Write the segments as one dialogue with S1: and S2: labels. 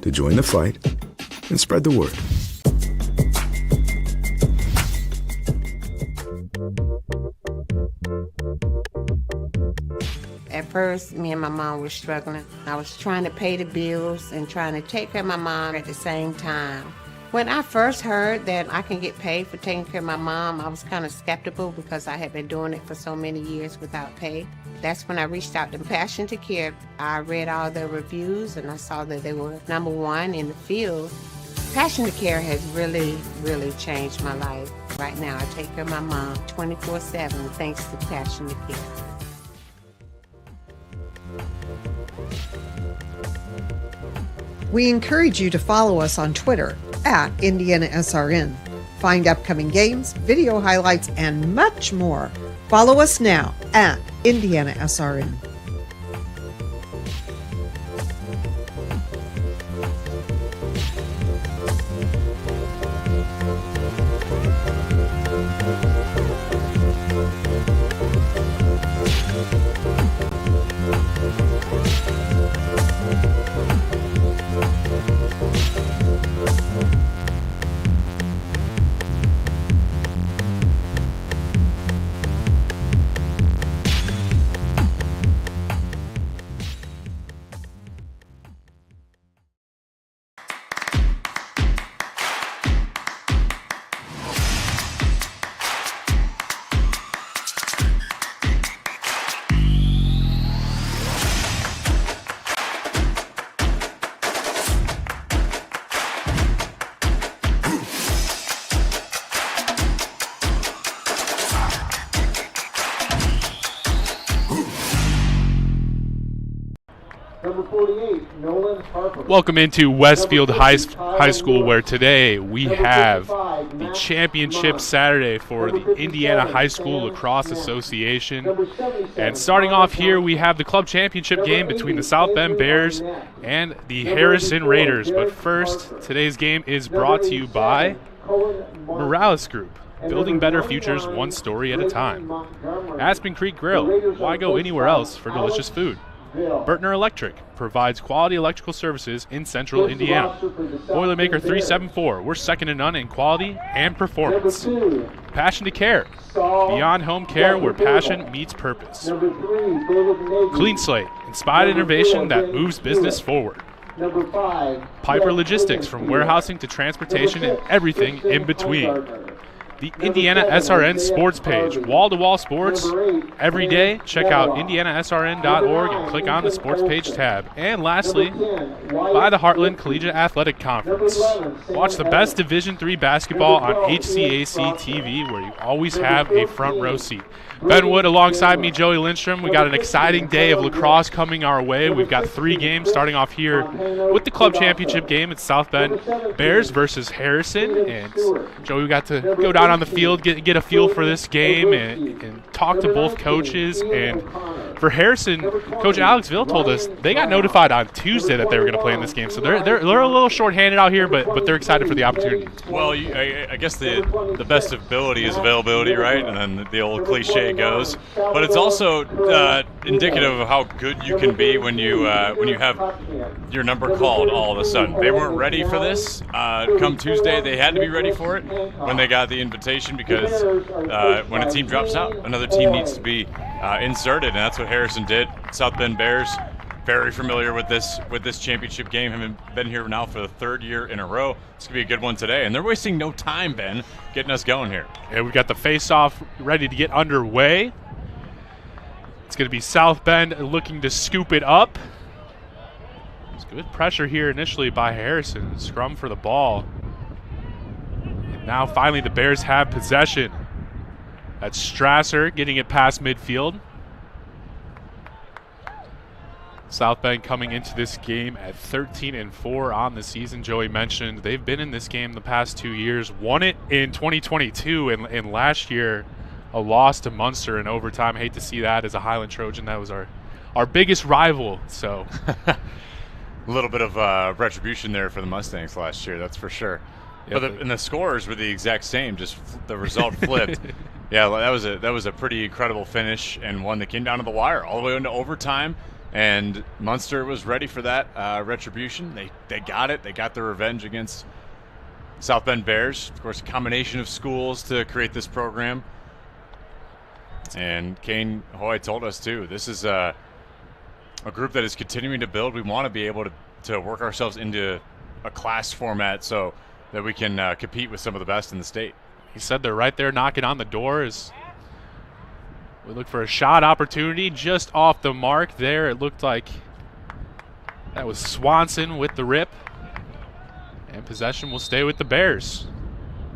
S1: to join the fight and spread the word.
S2: At first, me and my mom were struggling. I was trying to pay the bills and trying to take care of my mom at the same time. When I first heard that I can get paid for taking care of my mom, I was kind of skeptical because I had been doing it for so many years without pay. That's when I reached out to Passion to Care. I read all the reviews and I saw that they were #1 in the field. Passion to Care has really, really changed my life. Right now, I take care of my mom 24/7 thanks to Passion to Care.
S3: We encourage you to follow us on Twitter at IndianaSRN. Find upcoming games, video highlights, and much more. Follow us now at IndianaSRN.
S4: Welcome into Westfield High School, where today we have the championship Saturday for the Indiana High School Lacrosse Association. And starting off here, we have the club championship game between the South Bend Bears and the Harrison Raiders. But first, today's game is brought to you by Morales Group, building better futures one story at a time. Aspen Creek Grill, why go anywhere else for delicious food? Burtner Electric provides quality electrical services in central Indiana. Boilermaker 374, we're second to none in quality and performance. Passion to Care, beyond home care where passion meets purpose. Clean Slate, inspired innovation that moves business forward. Piper Logistics, from warehousing to transportation and everything in between. The IndianaSRN sports page, wall-to-wall sports every day. Check out IndianaSRN.org and click on the sports page tab. And lastly, by the Heartland Collegiate Athletic Conference. Watch the best Division III basketball on HCAC TV, where you always have a front row seat. Ben Wood alongside me, Joey Lindstrom. We got an exciting day of lacrosse coming our way. We've got 3 games starting off here with the club championship game. It's South Bend Bears versus Harrison. And Joey, we got to go down on the field, get a feel for this game and talk to both coaches. And for Harrison, Coach Alex Ville told us they got notified on Tuesday that they were going to play in this game. So they're a little shorthanded out here, but they're excited for the opportunity.
S5: Well, I guess the best ability is availability, right? And then the old cliche goes. But it's also indicative of how good you can be when you have your number called all of a sudden. They weren't ready for this. Come Tuesday, they had to be ready for it when they got the invitation, because when a team drops out, another team needs to be inserted, and that's what Harrison did. South Bend Bears, very familiar with this championship game, having been here now for the 3rd year in a row. It's going to be a good one today, and they're wasting no time, Ben, getting us going here.
S4: And we've got the face-off ready to get underway. It's going to be South Bend looking to scoop it up. It's good pressure here initially by Harrison. Scrum for the ball. And now finally the Bears have possession. That's Strasser getting it past midfield. South Bend coming into this game at 13-4 on the season. Joey mentioned they've been in this game the past 2 years, won it in 2022, and last year a loss to Munster in overtime. Hate to see that as a Highland Trojan. That was our biggest rival. So
S5: a little bit of retribution there for the Mustangs last year, that's for sure. Yep. But and the scores were the exact same, just the result flipped. Yeah, that was a pretty incredible finish, and one that came down to the wire all the way into overtime. And Munster was ready for that retribution. They got it. They got their revenge against South Bend Bears. Of course, a combination of schools to create this program. And Kane Hoy told us, too, this is a group that is continuing to build. We want to be able to work ourselves into a class format so that we can compete with some of the best in the state.
S4: He said they're right there knocking on the door as we look for a shot opportunity just off the mark there. It looked like that was Swanson with the rip. And possession will stay with the Bears.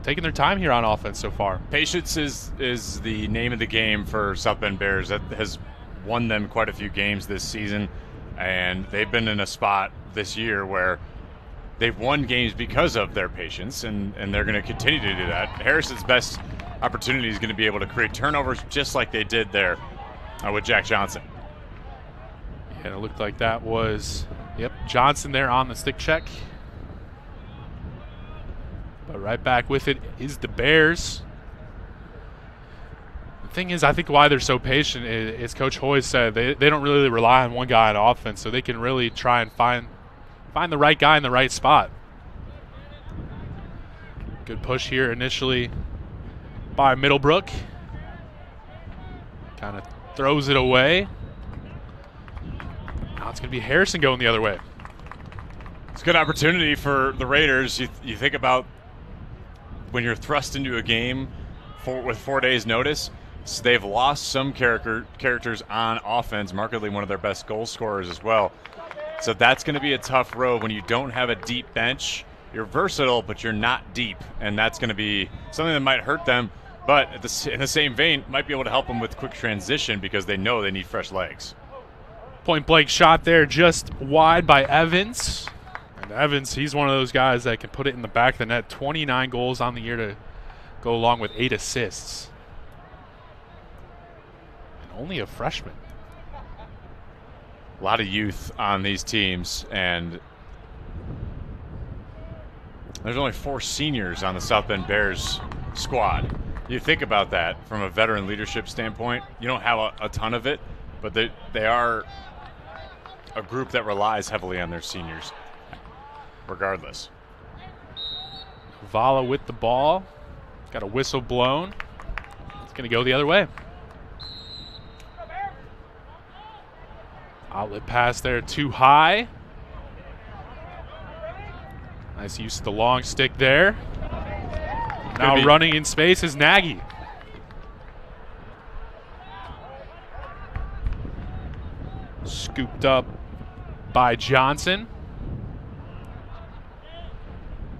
S4: Taking their time here on offense so far.
S5: Patience is the name of the game for South Bend Bears. That has won them quite a few games this season. And they've been in a spot this year where they've won games because of their patience, and they're going to continue to do that. Harrison's best opportunity is going to be able to create turnovers just like they did there with Jack Johnson.
S4: Yeah, it looked like that was, Johnson there on the stick check. But right back with it is the Bears. The thing is, I think why they're so patient is Coach Hoy said they don't really rely on one guy on offense, so they can really try and find the right guy in the right spot. Good push here initially by Middlebrook. Kind of throws it away. Now it's going to be Harrison going the other way.
S5: It's a good opportunity for the Raiders. You think about when you're thrust into a game with 4 days notice, so they've lost some characters on offense, markedly one of their best goal scorers as well. So that's going to be a tough road when you don't have a deep bench. You're versatile, but you're not deep, and that's going to be something that might hurt them, but in the same vein, might be able to help them with quick transition because they know they need fresh legs.
S4: Point blank shot there just wide by Evans. And Evans, he's one of those guys that can put it in the back of the net. 29 goals on the year to go along with 8 assists. And only a freshman.
S5: A lot of youth on these teams, and there's only 4 seniors on the South Bend Bears squad. You think about that from a veteran leadership standpoint. You don't have a ton of it, but they are a group that relies heavily on their seniors regardless.
S4: Vala with the ball. Got a whistle blown. It's going to go the other way. Outlet pass there too high. Nice use of the long stick there. Now running in space is Nagy. Scooped up by Johnson.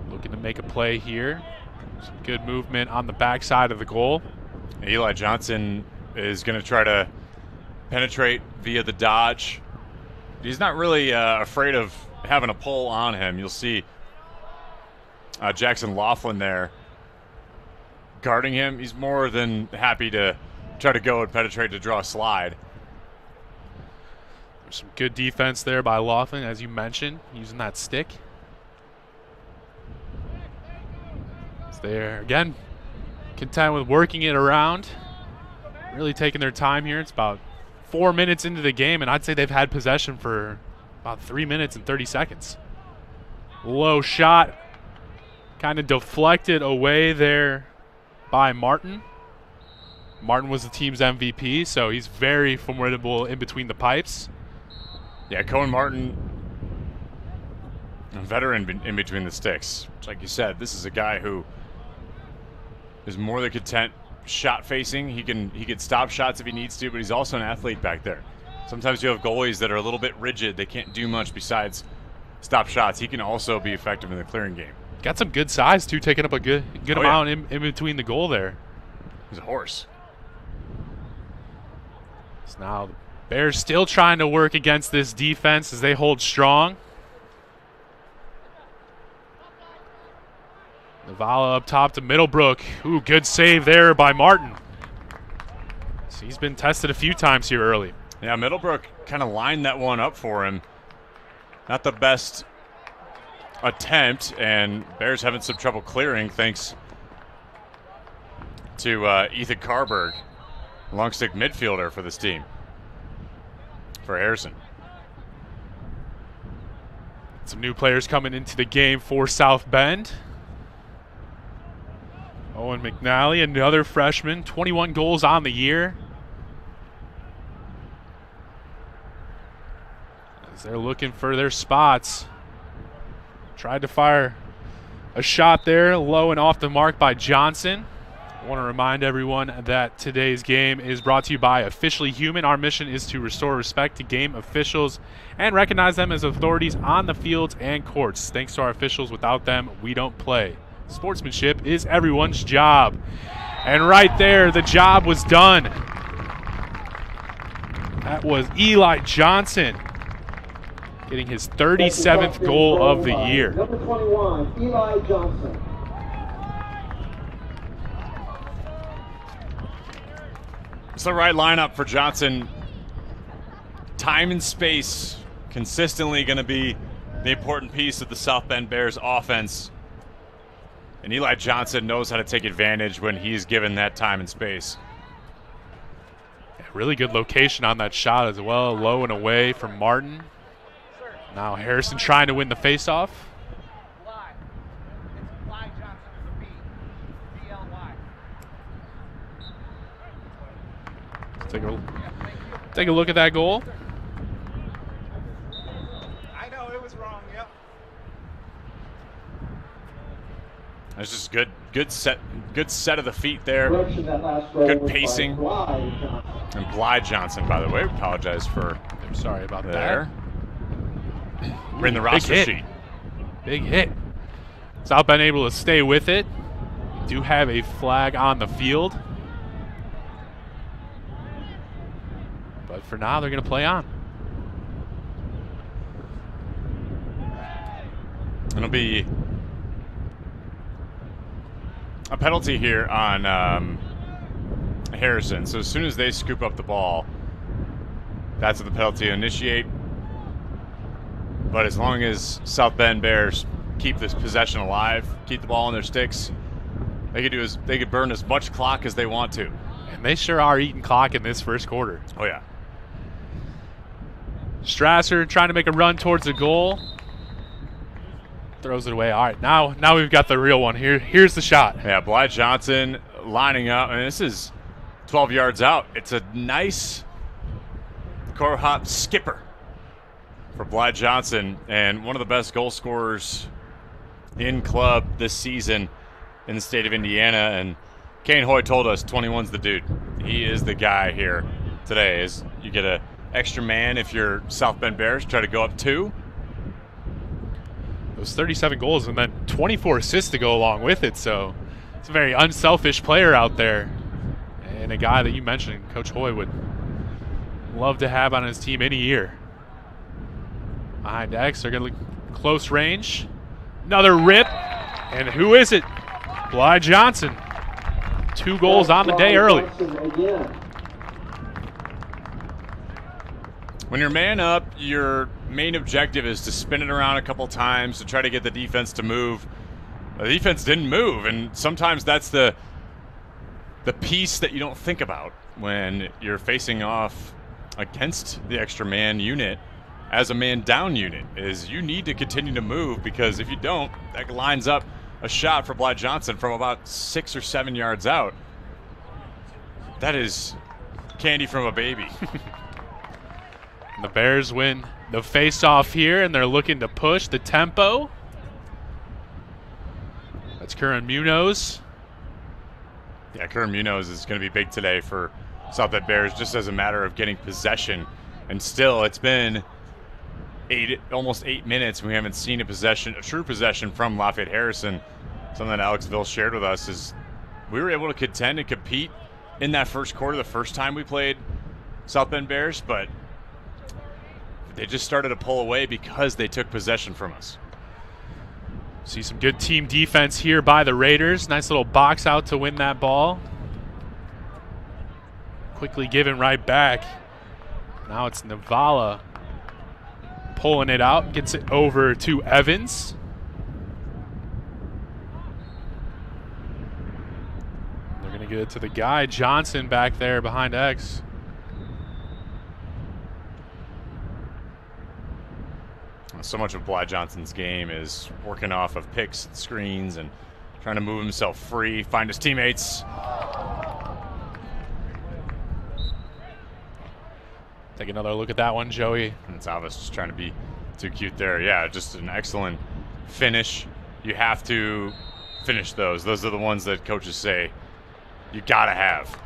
S4: Looking to make a play here. Some good movement on the backside of the goal.
S5: Eli Johnson is going to try to penetrate via the dodge. He's not really afraid of having a pull on him. You'll see Jackson Laughlin there guarding him. He's more than happy to try to go and penetrate to draw a slide.
S4: There's some good defense there by Laughlin, as you mentioned, using that stick. It's there again, content with working it around. Really taking their time here. It's about 4 minutes into the game, and I'd say they've had possession for about 3 minutes and 30 seconds. Low shot, kind of deflected away there by Martin. Martin was the team's MVP, so he's very formidable in between the pipes.
S5: Yeah, Cohen Martin, a veteran in between the sticks. Like you said, this is a guy who is more than content shot facing. He can stop shots if he needs to, but he's also an athlete back there. Sometimes you have goalies that are a little bit rigid. They can't do much besides stop shots. He can also be effective in the clearing game.
S4: Got some good size too, taking up a good amount in between the goal there.
S5: He's a horse.
S4: So now the Bears still trying to work against this defense as they hold strong. Navala up top to Middlebrook. Ooh, good save there by Martin. So he's been tested a few times here early.
S5: Yeah, Middlebrook kind of lined that one up for him. Not the best attempt, and Bears having some trouble clearing thanks to Ethan Carberg, long stick midfielder for this team, for Harrison.
S4: Some new players coming into the game for South Bend. Owen McNally, another freshman, 21 goals on the year. As they're looking for their spots. Tried to fire a shot there, low and off the mark by Johnson. I want to remind everyone that today's game is brought to you by Officially Human. Our mission is to restore respect to game officials and recognize them as authorities on the fields and courts. Thanks to our officials, without them, we don't play. Sportsmanship is everyone's job. And right there, the job was done. That was Eli Johnson getting his 37th goal of the year.
S6: Number 21, Eli Johnson.
S5: It's the right lineup for Johnson. Time and space consistently going to be the important piece of the South Bend Bears offense. And Eli Johnson knows how to take advantage when he's given that time and space.
S4: Yeah, really good location on that shot as well. Low and away from Martin. Now Harrison trying to win the faceoff. Take a look at that goal.
S7: I know it was wrong. Yep.
S5: That's just good set of the feet there.
S6: Good
S5: pacing. And Bly Johnson, by the way, apologize for.
S4: I'm sorry about
S5: there.
S4: that.
S5: We're in the roster sheet.
S4: Big hit. South Bend able to stay with it. We do have a flag on the field. But for now, they're going to play on.
S5: It'll be a penalty here on Harrison. So as soon as they scoop up the ball, that's what the penalty will initiate. But as long as South Bend Bears keep this possession alive, keep the ball in their sticks, they could burn as much clock as they want to.
S4: And they sure are eating clock in this first quarter.
S5: Oh, yeah.
S4: Strasser trying to make a run towards the goal. Throws it away. All right, now we've got the real one. Here's the shot.
S5: Yeah, Bly Johnson lining up, and this is 12 yards out. It's a nice core hop skipper for Bly Johnson, and one of the best goal scorers in club this season in the state of Indiana. And Kane Hoy told us 21's the dude. He is the guy here today. Is you get a extra man if you're South Bend Bears, try to go up 2.
S4: Those 37 goals and then 24 assists to go along with it. So it's a very unselfish player out there. And a guy that you mentioned, Coach Hoy, would love to have on his team any year. Behind X, they're going to look close range. Another rip. And who is it? Bly Johnson. 2 goals on the day early.
S5: When you're man up, your main objective is to spin it around a couple times to try to get the defense to move. The defense didn't move, and sometimes that's the piece that you don't think about when you're facing off against the extra man unit as a man down unit, is you need to continue to move, because if you don't, that lines up a shot for Bly Johnson from about 6 or 7 yards out. That is candy from a baby.
S4: The Bears win the face-off here, and they're looking to push the tempo. That's Curran Munoz.
S5: Yeah, Curran Munoz is going to be big today for South Bend Bears, just as a matter of getting possession. And still, it's been almost 8 minutes, and we haven't seen a true possession from Lafayette Harrison. Something that Alex Ville shared with us is we were able to contend and compete in that first quarter the first time we played South Bend Bears, but they just started to pull away because they took possession from us.
S4: See some good team defense here by the Raiders. Nice little box out to win that ball. Quickly given right back. Now it's Navala pulling it out, gets it over to Evans. They're going to get it to the guy, Johnson, back there behind X.
S5: So much of Blythe Johnson's game is working off of picks and screens and trying to move himself free, find his teammates.
S4: Take another look at that one, Joey.
S5: And Salvis just trying to be too cute there. Yeah, just an excellent finish. You have to finish those. Those are the ones that coaches say you gotta have.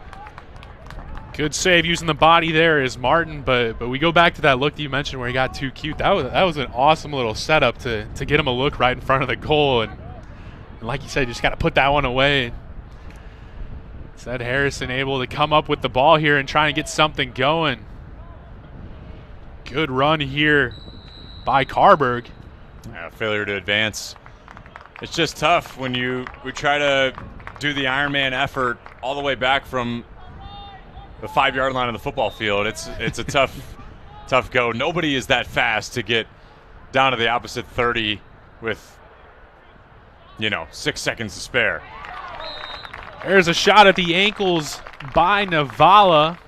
S4: Good save using the body there is Martin, but we go back to that look that you mentioned where he got too cute. That was an awesome little setup to get him a look right in front of the goal, and like you said, you just got to put that one away. Instead, Harrison able to come up with the ball here and try and get something going. Good run here by Carberg.
S5: Yeah, failure to advance. It's just tough when we try to do the Ironman effort all the way back from the 5-yard line of the football field. It's a tough go. Nobody is that fast to get down to the opposite 30 with 6 seconds to spare.
S4: There's a shot at the ankles by Navala,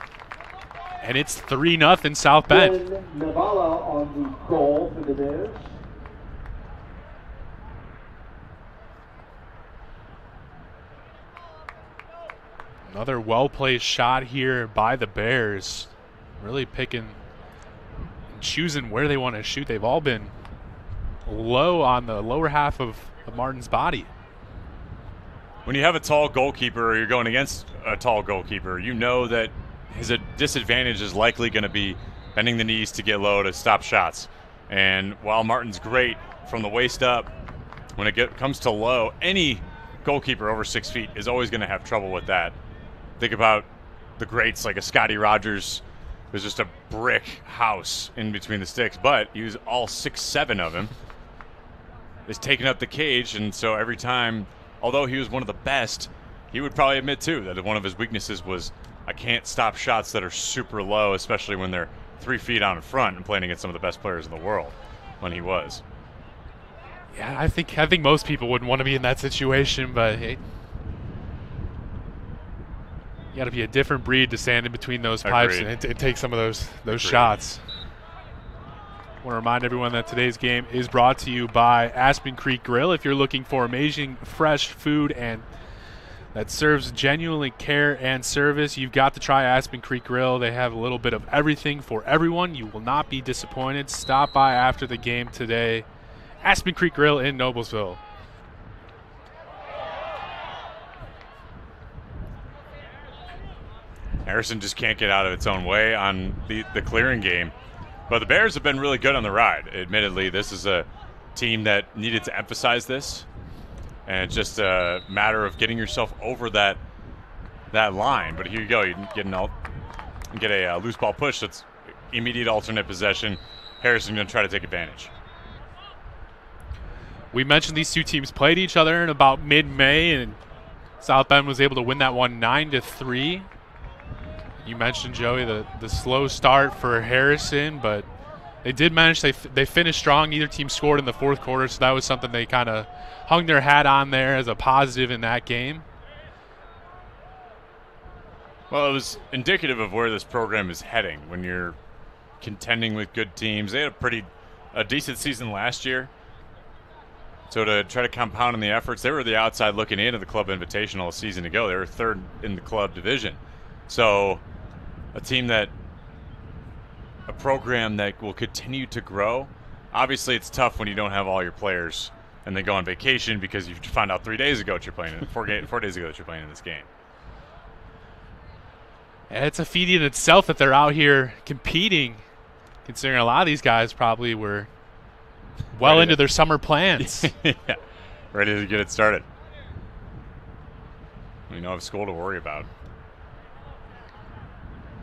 S4: and it's 3-0 South Bend.
S6: Navala on the goal for the Bears.
S4: Another well-placed shot here by the Bears. Really picking and choosing where they want to shoot. They've all been low on the lower half of Martin's body.
S5: When you have a tall goalkeeper or you're going against a tall goalkeeper, you know that his disadvantage is likely going to be bending the knees to get low to stop shots. And while Martin's great from the waist up, when it comes to low, any goalkeeper over 6 feet is always going to have trouble with that. Think about the greats like a Scotty Rogers, who's just a brick house in between the sticks, but he was all 6'7" of him. Is taking up the cage, and so every time, although he was one of the best, he would probably admit too that one of his weaknesses was I can't stop shots that are super low, especially when they're 3 feet out in front and playing against some of the best players in the world when he was.
S4: Yeah, I think most people wouldn't want to be in that situation, but hey, you got to be a different breed to stand in between those pipes and take some of those shots. I want to remind everyone that today's game is brought to you by Aspen Creek Grill. If you're looking for amazing fresh food and that serves genuinely care and service, you've got to try Aspen Creek Grill. They have a little bit of everything for everyone. You will not be disappointed. Stop by after the game today. Aspen Creek Grill in Noblesville.
S5: Harrison just can't get out of its own way on the clearing game. But the Bears have been really good on the ride. Admittedly, this is a team that needed to emphasize this. And it's just a matter of getting yourself over that line. But here you go. You get a loose ball push. That's immediate alternate possession. Harrison going to try to take advantage.
S4: We mentioned these two teams played each other in about mid-May, and South Bend was able to win that one 9-3. You mentioned, Joey, the slow start for Harrison, but they did manage. They finished strong. Neither team scored in the fourth quarter, so that was something they kind of hung their hat on there as a positive in that game.
S5: Well, it was indicative of where this program is heading when you're contending with good teams. They had a decent season last year. So to try to compound on the efforts, they were the outside looking in at the club invitational a season ago. They were third in the club division. So a program that will continue to grow. Obviously, it's tough when you don't have all your players and they go on vacation because you found out 3 days ago that you're playing 4 days ago that you're playing in this game.
S4: Yeah, it's a feat in itself that they're out here competing, considering a lot of these guys probably were well into their summer plans.
S5: Yeah, ready to get it started. We don't have school to worry about.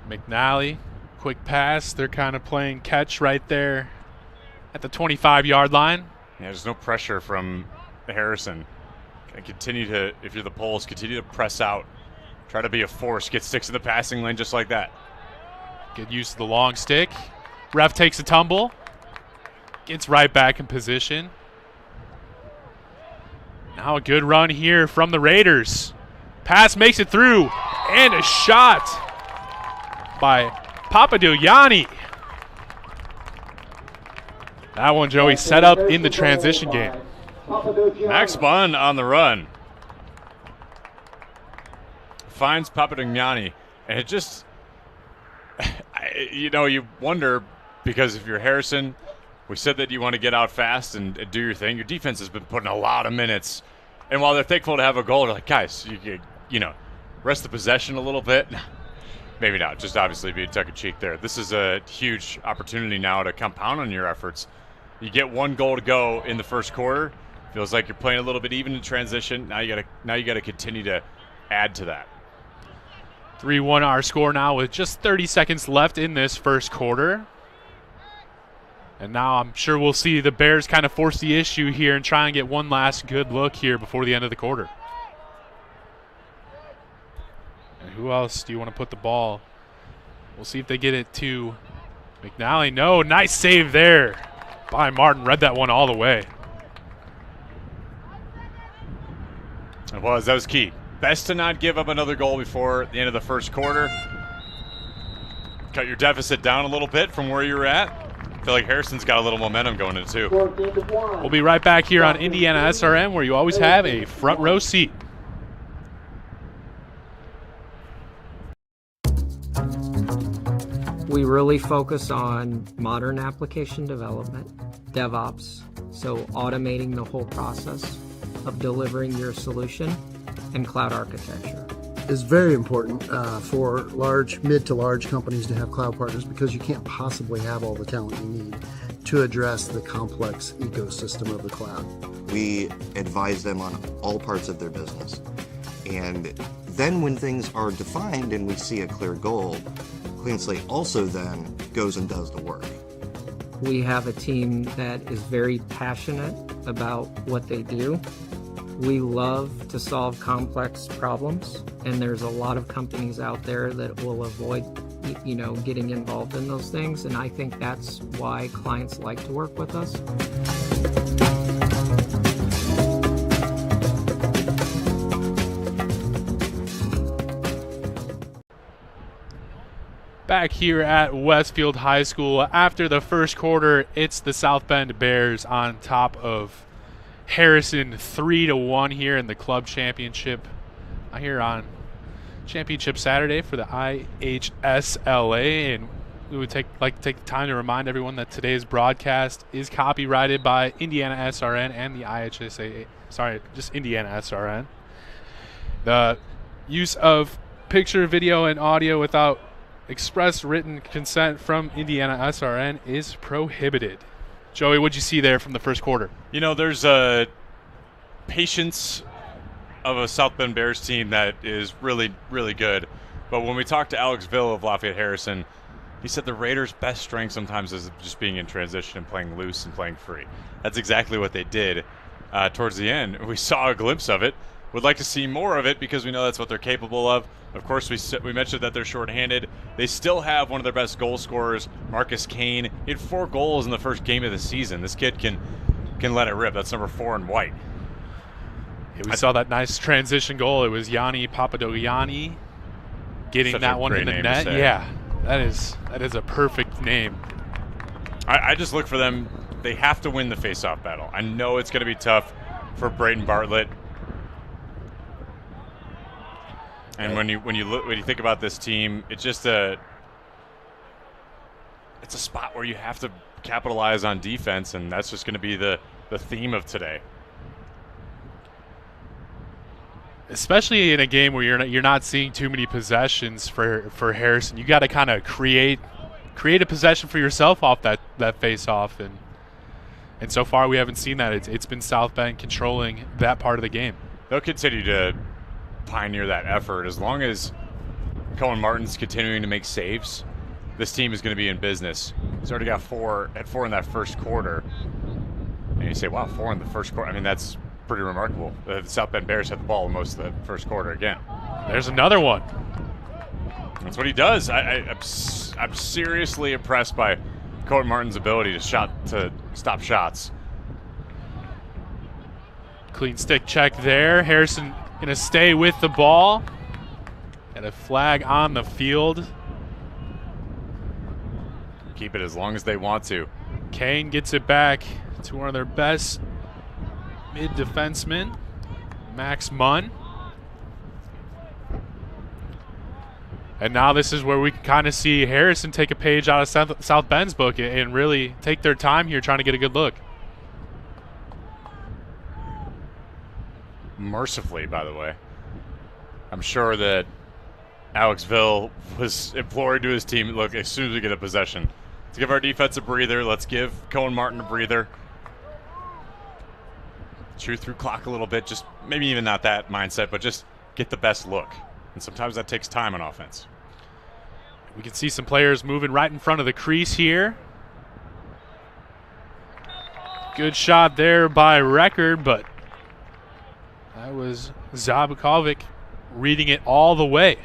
S4: McNally, quick pass. They're kind of playing catch right there at the 25-yard line.
S5: Yeah, there's no pressure from Harrison. And continue to, if you're the Poles, continue to press out. Try to be a force. Get sticks in the passing lane just like that.
S4: Good use of the long stick. Ref takes a tumble. Gets right back in position. Now a good run here from the Raiders. Pass makes it through. And a shot by Papadogianni. That one, Joey, set up in the transition game.
S5: Max Bunn on the run. Finds Papadognani. And it just, you wonder, because if you're Harrison, we said that you want to get out fast and do your thing. Your defense has been putting a lot of minutes. And while they're thankful to have a goal, they're like, guys, rest the possession a little bit. Maybe not, just obviously being tongue-in-cheek there. This is a huge opportunity now to compound on your efforts. You get 1 goal to go in the first quarter. Feels like you're playing a little bit even in transition. Now you gotta continue to add to that.
S4: 3-1 our score now with just 30 seconds left in this first quarter. And now I'm sure we'll see the Bears kind of force the issue here and try and get one last good look here before the end of the quarter. And who else do you want to put the ball? We'll see if they get it to McNally. No, nice save there by Martin. Read that one all the way.
S5: That was key. Best to not give up another goal before the end of the first quarter. Cut your deficit down a little bit from where you're at. I feel like Harrison's got a little momentum going into 2.
S4: We'll be right back here on IndianaSRN, where you always have a front row seat.
S8: We really focus on modern application development, DevOps, so automating the whole process of delivering your solution, and cloud architecture.
S9: It's very important for mid to large companies to have cloud partners, because you can't possibly have all the talent you need to address the complex ecosystem of the cloud.
S10: We advise them on all parts of their business. And then when things are defined and we see a clear goal, Clean Slate also then goes and does the work.
S8: We have a team that is very passionate about what they do. We love to solve complex problems, and there's a lot of companies out there that will avoid, getting involved in those things, and I think that's why clients like to work with us.
S4: Back here at Westfield High School, after the first quarter, it's the South Bend Bears on top of Harrison 3-1 here in the club championship. Here on Championship Saturday for the IHSLA, and we would like to take the time to remind everyone that today's broadcast is copyrighted by IndianaSRN and the IHSLA. Sorry, just IndianaSRN. The use of picture, video, and audio without express written consent from IndianaSRN is prohibited. Joey, what'd you see there from the first quarter?
S5: There's a patience of a South Bend Bears team that is really, really good. But when we talked to Alex Ville of Lafayette Harrison, he said the Raiders' best strength sometimes is just being in transition and playing loose and playing free. That's exactly what they did towards the end. We saw a glimpse of it. Would like to see more of it because we know that's what they're capable of. Of course, we mentioned that they're shorthanded. They still have one of their best goal scorers, Marcus Kane. He had 4 goals in the first game of the season. This kid can let it rip. That's number 4 in white.
S4: Yeah, we saw that nice transition goal. It was Yanni Papadognani getting that one in the net. Yeah, that is a perfect name.
S5: I just look for them. They have to win the face-off battle. I know it's going to be tough for Braden Bartlett. And when you think about this team, it's just it's a spot where you have to capitalize on defense, and that's just going to be the theme of today.
S4: Especially in a game where you're not seeing too many possessions for Harrison, you got to kind of create a possession for yourself off that face-off, and so far we haven't seen that. It's been South Bend controlling that part of the game.
S5: They'll continue to pioneer that effort. As long as Cohen Martin's continuing to make saves, this team is going to be in business. He's already got 4 in that first quarter. And you say, wow, 4 in the first quarter. I mean, that's pretty remarkable. The South Bend Bears had the ball most of the first quarter again.
S4: There's another one.
S5: That's what he does. I'm seriously impressed by Cohen Martin's ability to stop shots.
S4: Clean stick check there. Harrison going to stay with the ball. And a flag on the field.
S5: Keep it as long as they want to.
S4: Kane gets it back to one of their best mid-defensemen, Max Munn. And now this is where we can kind of see Harrison take a page out of South Bend's book and really take their time here trying to get a good look.
S5: Mercifully, by the way. I'm sure that Alexville was imploring to his team, look, as soon as we get a possession, let's give our defense a breather. Let's give Cohen Martin a breather. Chew through clock a little bit, just maybe even not that mindset, but just get the best look. And sometimes that takes time on offense.
S4: We can see some players moving right in front of the crease here. Good shot there by Record, but that was Zabukovic reading it all the way.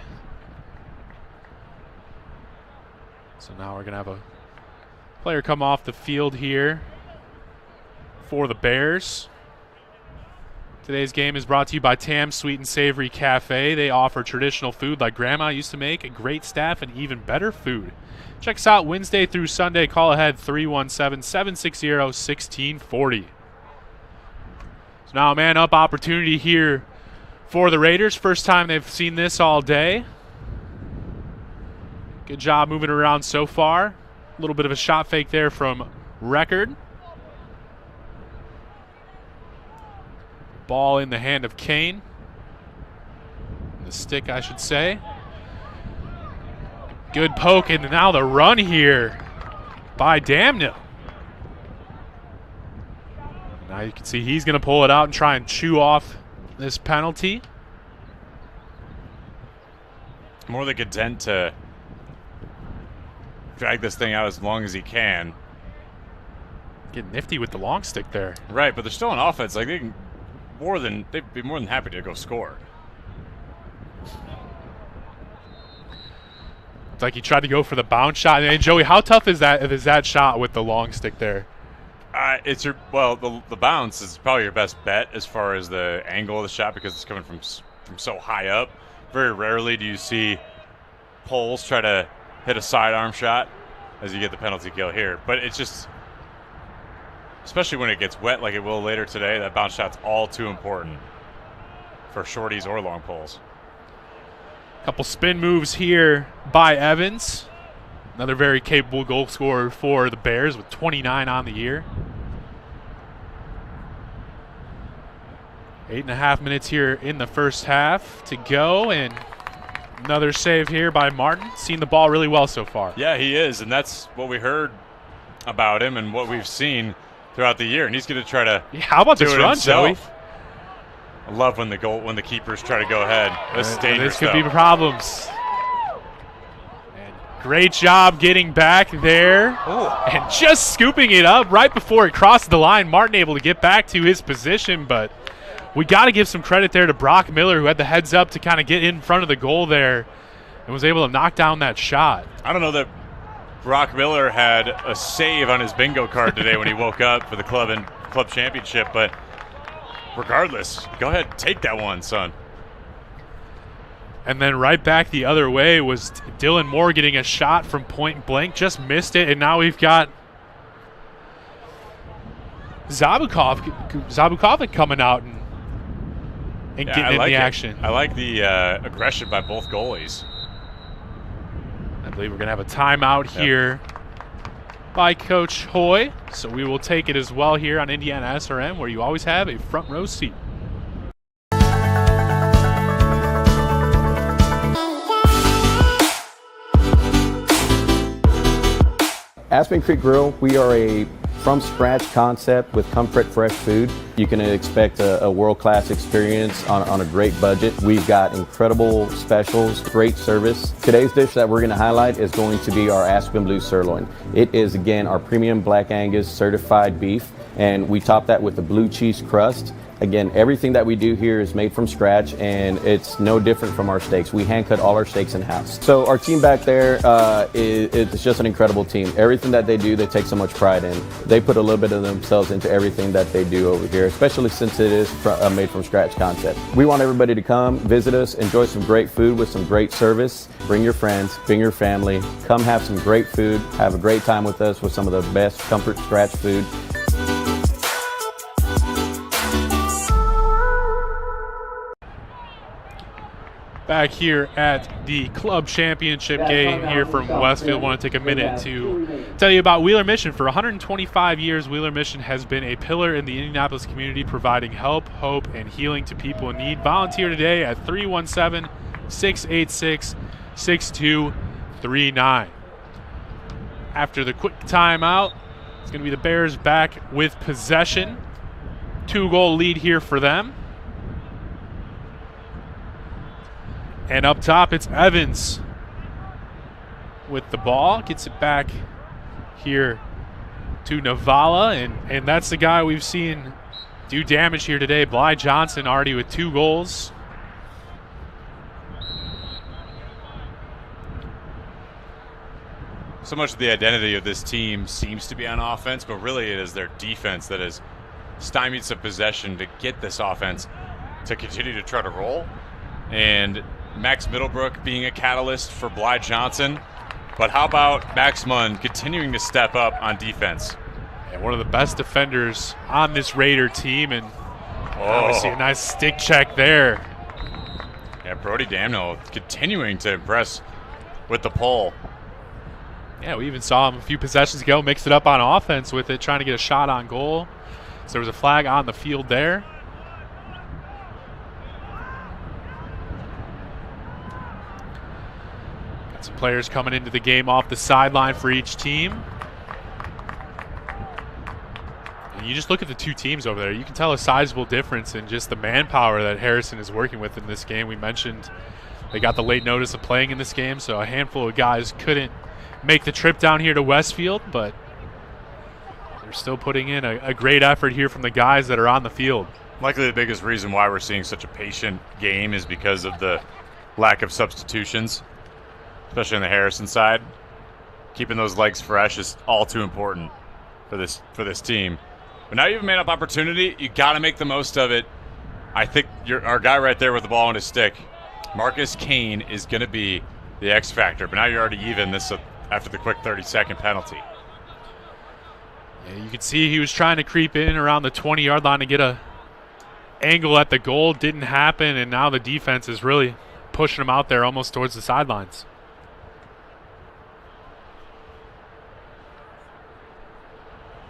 S4: So now we're going to have a player come off the field here for the Bears. Today's game is brought to you by Tam's Sweet and Savory Cafe. They offer traditional food like Grandma used to make, a great staff, and even better food. Check us out Wednesday through Sunday. Call ahead 317-760-1640. So now a man-up opportunity here for the Raiders. First time they've seen this all day. Good job moving around so far. A little bit of a shot fake there from Record. Ball in the hand of Kane. The stick, I should say. Good poke, and now the run here by Damno. Now you can see he's going to pull it out and try and chew off this penalty.
S5: More than content to drag this thing out as long as he can.
S4: Get nifty with the long stick there.
S5: Right, but they're still on offense. Like they'd be more than happy to go score.
S4: It's like he tried to go for the bounce shot. And Joey, how tough is that shot with the long stick there?
S5: The bounce is probably your best bet as far as the angle of the shot because it's coming from so high up. Very rarely do you see poles try to hit a sidearm shot as you get the penalty kill here. But it's just, especially when it gets wet like it will later today, that bounce shot's all too important for shorties or long poles.
S4: Couple spin moves here by Evans. Another very capable goal scorer for the Bears with 29 on the year. 8.5 minutes here in the first half to go, and another save here by Martin. Seen the ball really well so far.
S5: Yeah, he is, and that's what we heard about him and what we've seen throughout the year. And he's going to try to
S4: how about
S5: do
S4: this
S5: it
S4: run,
S5: himself.
S4: Joey?
S5: I love when the keepers try to go ahead. This is dangerous.
S4: This could be problems. And great job getting back there.
S5: Ooh.
S4: And just scooping it up right before it crossed the line. Martin able to get back to his position, but we got to give some credit there to Brock Miller, who had the heads up to kind of get in front of the goal there and was able to knock down that shot.
S5: I don't know that Brock Miller had a save on his bingo card today when he woke up for the club championship, but regardless, go ahead, take that one, son.
S4: And then right back the other way was Dylan Moore getting a shot from point blank, just missed it, and now we've got Zabukovic coming out and getting in the action.
S5: I like the aggression by both goalies.
S4: I believe we're going to have a timeout here by Coach Hoy, so we will take it as well here on IndianaSRN, where you always have a front row seat.
S11: Aspen Creek Grill, we are a from-scratch concept with comfort fresh food. You can expect a world-class experience on a great budget. We've got incredible specials, great service. Today's dish that we're going to highlight is going to be our Aspen Blue Sirloin. It is, again, our premium Black Angus certified beef, and we top that with a blue cheese crust. Again, everything that we do here is made from scratch, and it's no different from our steaks. We hand cut all our steaks in-house. So our team back there it's just an incredible team. Everything that they do, they take so much pride in. They put a little bit of themselves into everything that they do over here, especially since it is a made from scratch concept. We want everybody to come, visit us, enjoy some great food with some great service. Bring your friends, bring your family, come have some great food, have a great time with us with some of the best comfort scratch food.
S4: Back here at the club championship game here from Westfield, want to take a minute to tell you about Wheeler Mission. For 125 years, Wheeler Mission has been a pillar in the Indianapolis community, providing help, hope, and healing to people in need. Volunteer today at 317-686-6239. After the quick timeout, it's going to be the Bears back with possession. 2-goal lead here for them. And up top, it's Evans with the ball. Gets it back here to Navala, and that's the guy we've seen do damage here today. Bly Johnson already with 2 goals.
S5: So much of the identity of this team seems to be on offense, but really it is their defense that has stymied some possession to get this offense to continue to try to roll. And Max Middlebrook being a catalyst for Bly Johnson. But how about Max Munn continuing to step up on defense?
S4: And one of the best defenders on this Raider team. And we see a nice stick check there.
S5: Yeah, Brody Damnell continuing to impress with the pull.
S4: Yeah, we even saw him a few possessions ago mix it up on offense with it, trying to get a shot on goal. So there was a flag on the field there. Got some players coming into the game off the sideline for each team. And you just look at the two teams over there. You can tell a sizable difference in just the manpower that Harrison is working with in this game. We mentioned they got the late notice of playing in this game, so a handful of guys couldn't make the trip down here to Westfield, but they're still putting in a great effort here from the guys that are on the field.
S5: Likely the biggest reason why we're seeing such a patient game is because of the lack of substitutions, especially on the Harrison side. Keeping those legs fresh is all too important for this team. But now you have a man-up opportunity. You got to make the most of it. I think our guy right there with the ball on his stick, Marcus Kane, is going to be the X factor. But now you're already even this after the quick 30-second penalty.
S4: Yeah, you can see he was trying to creep in around the 20-yard line to get a angle at the goal. Didn't happen, and now the defense is really pushing him out there almost towards the sidelines.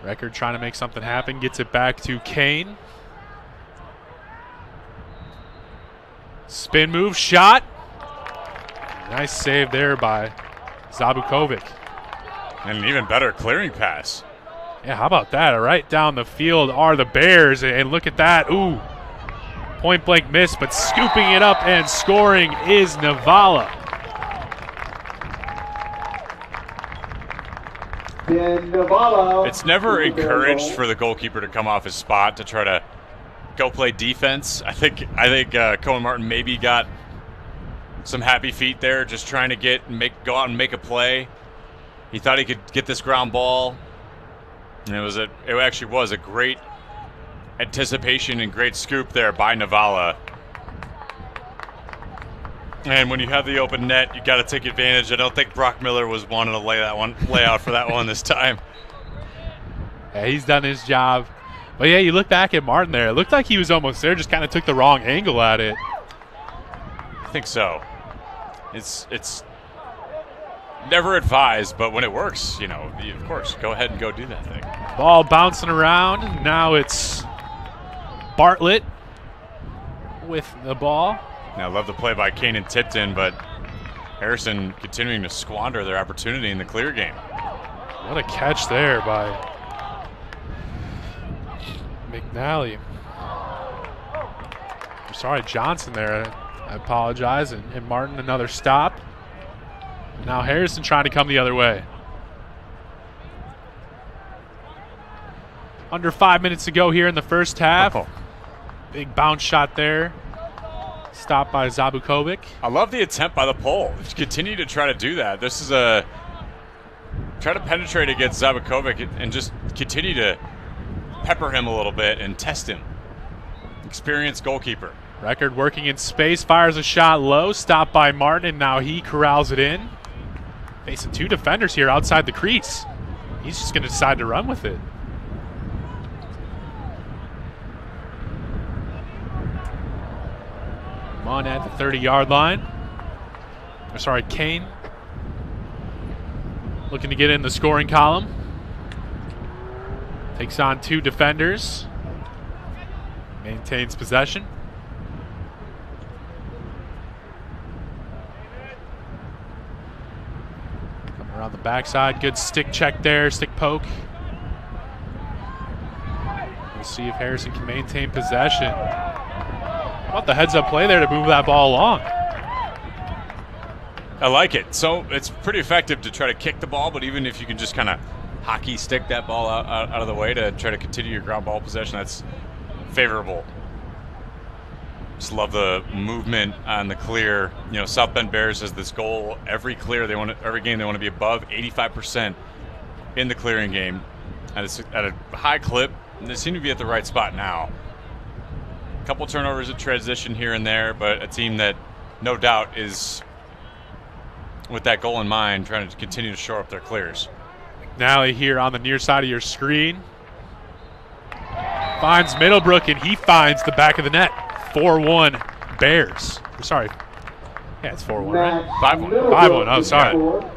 S4: Record trying to make something happen. Gets it back to Kane. Spin move, shot. Nice save there by Zabukovic.
S5: And an even better clearing pass.
S4: Yeah, how about that? Right down the field are the Bears, and look at that. Ooh, point blank miss, but scooping it up and scoring is Navala.
S5: It's never encouraged for the goalkeeper to come off his spot to try to go play defense. I think Cohen Martin maybe got some happy feet there, just trying to go out and make a play. He thought he could get this ground ball, and it actually was a great anticipation and great scoop there by Navala. And when you have the open net, you got to take advantage. I don't think Brock Miller was wanting to lay out for that one this time.
S4: Yeah, he's done his job. But yeah, you look back at Martin there. It looked like he was almost there, just kind of took the wrong angle at it.
S5: I think so. It's never advised, but when it works, of course, go ahead and go do that thing.
S4: Ball bouncing around. Now it's Bartlett with the ball.
S5: Now, love the play by Kane and Tipton, but Harrison continuing to squander their opportunity in the clear game.
S4: What a catch there by McNally. I'm sorry, Johnson there. I apologize. And Martin, another stop. Now Harrison trying to come the other way. Under 5 minutes to go here in the first half. Big bounce shot there. Stopped by Zabukovic.
S5: I love the attempt by the pole. Continue to try to do that. This is a try to penetrate against Zabukovic and just continue to pepper him a little bit and test him. Experienced goalkeeper.
S4: Record working in space, fires a shot low, stopped by Martin, and now he corrals it in. Facing 2 defenders here outside the crease. He's just going to decide to run with it. On at the 30-yard line. Sorry, Kane. Looking to get in the scoring column. Takes on 2 defenders. Maintains possession. Coming around the backside. Good stick check there. Stick poke. We'll see if Harrison can maintain possession. How about the heads-up play there to move that ball along?
S5: I like it. So it's pretty effective to try to kick the ball, but even if you can just kind of hockey stick that ball out of the way to try to continue your ground ball possession, that's favorable. Just love the movement on the clear. You know, South Bend Bears has this goal every game they want to be above 85% in the clearing game, and it's at a high clip. And they seem to be at the right spot now. A couple turnovers at transition here and there, but a team that no doubt is, with that goal in mind, trying to continue to shore up their clears.
S4: McNally here on the near side of your screen. Finds Middlebrook, and he finds the back of the net. 4-1 Bears. Sorry. Yeah, it's 4-1, right? 5-1. 5-1. Oh, sorry.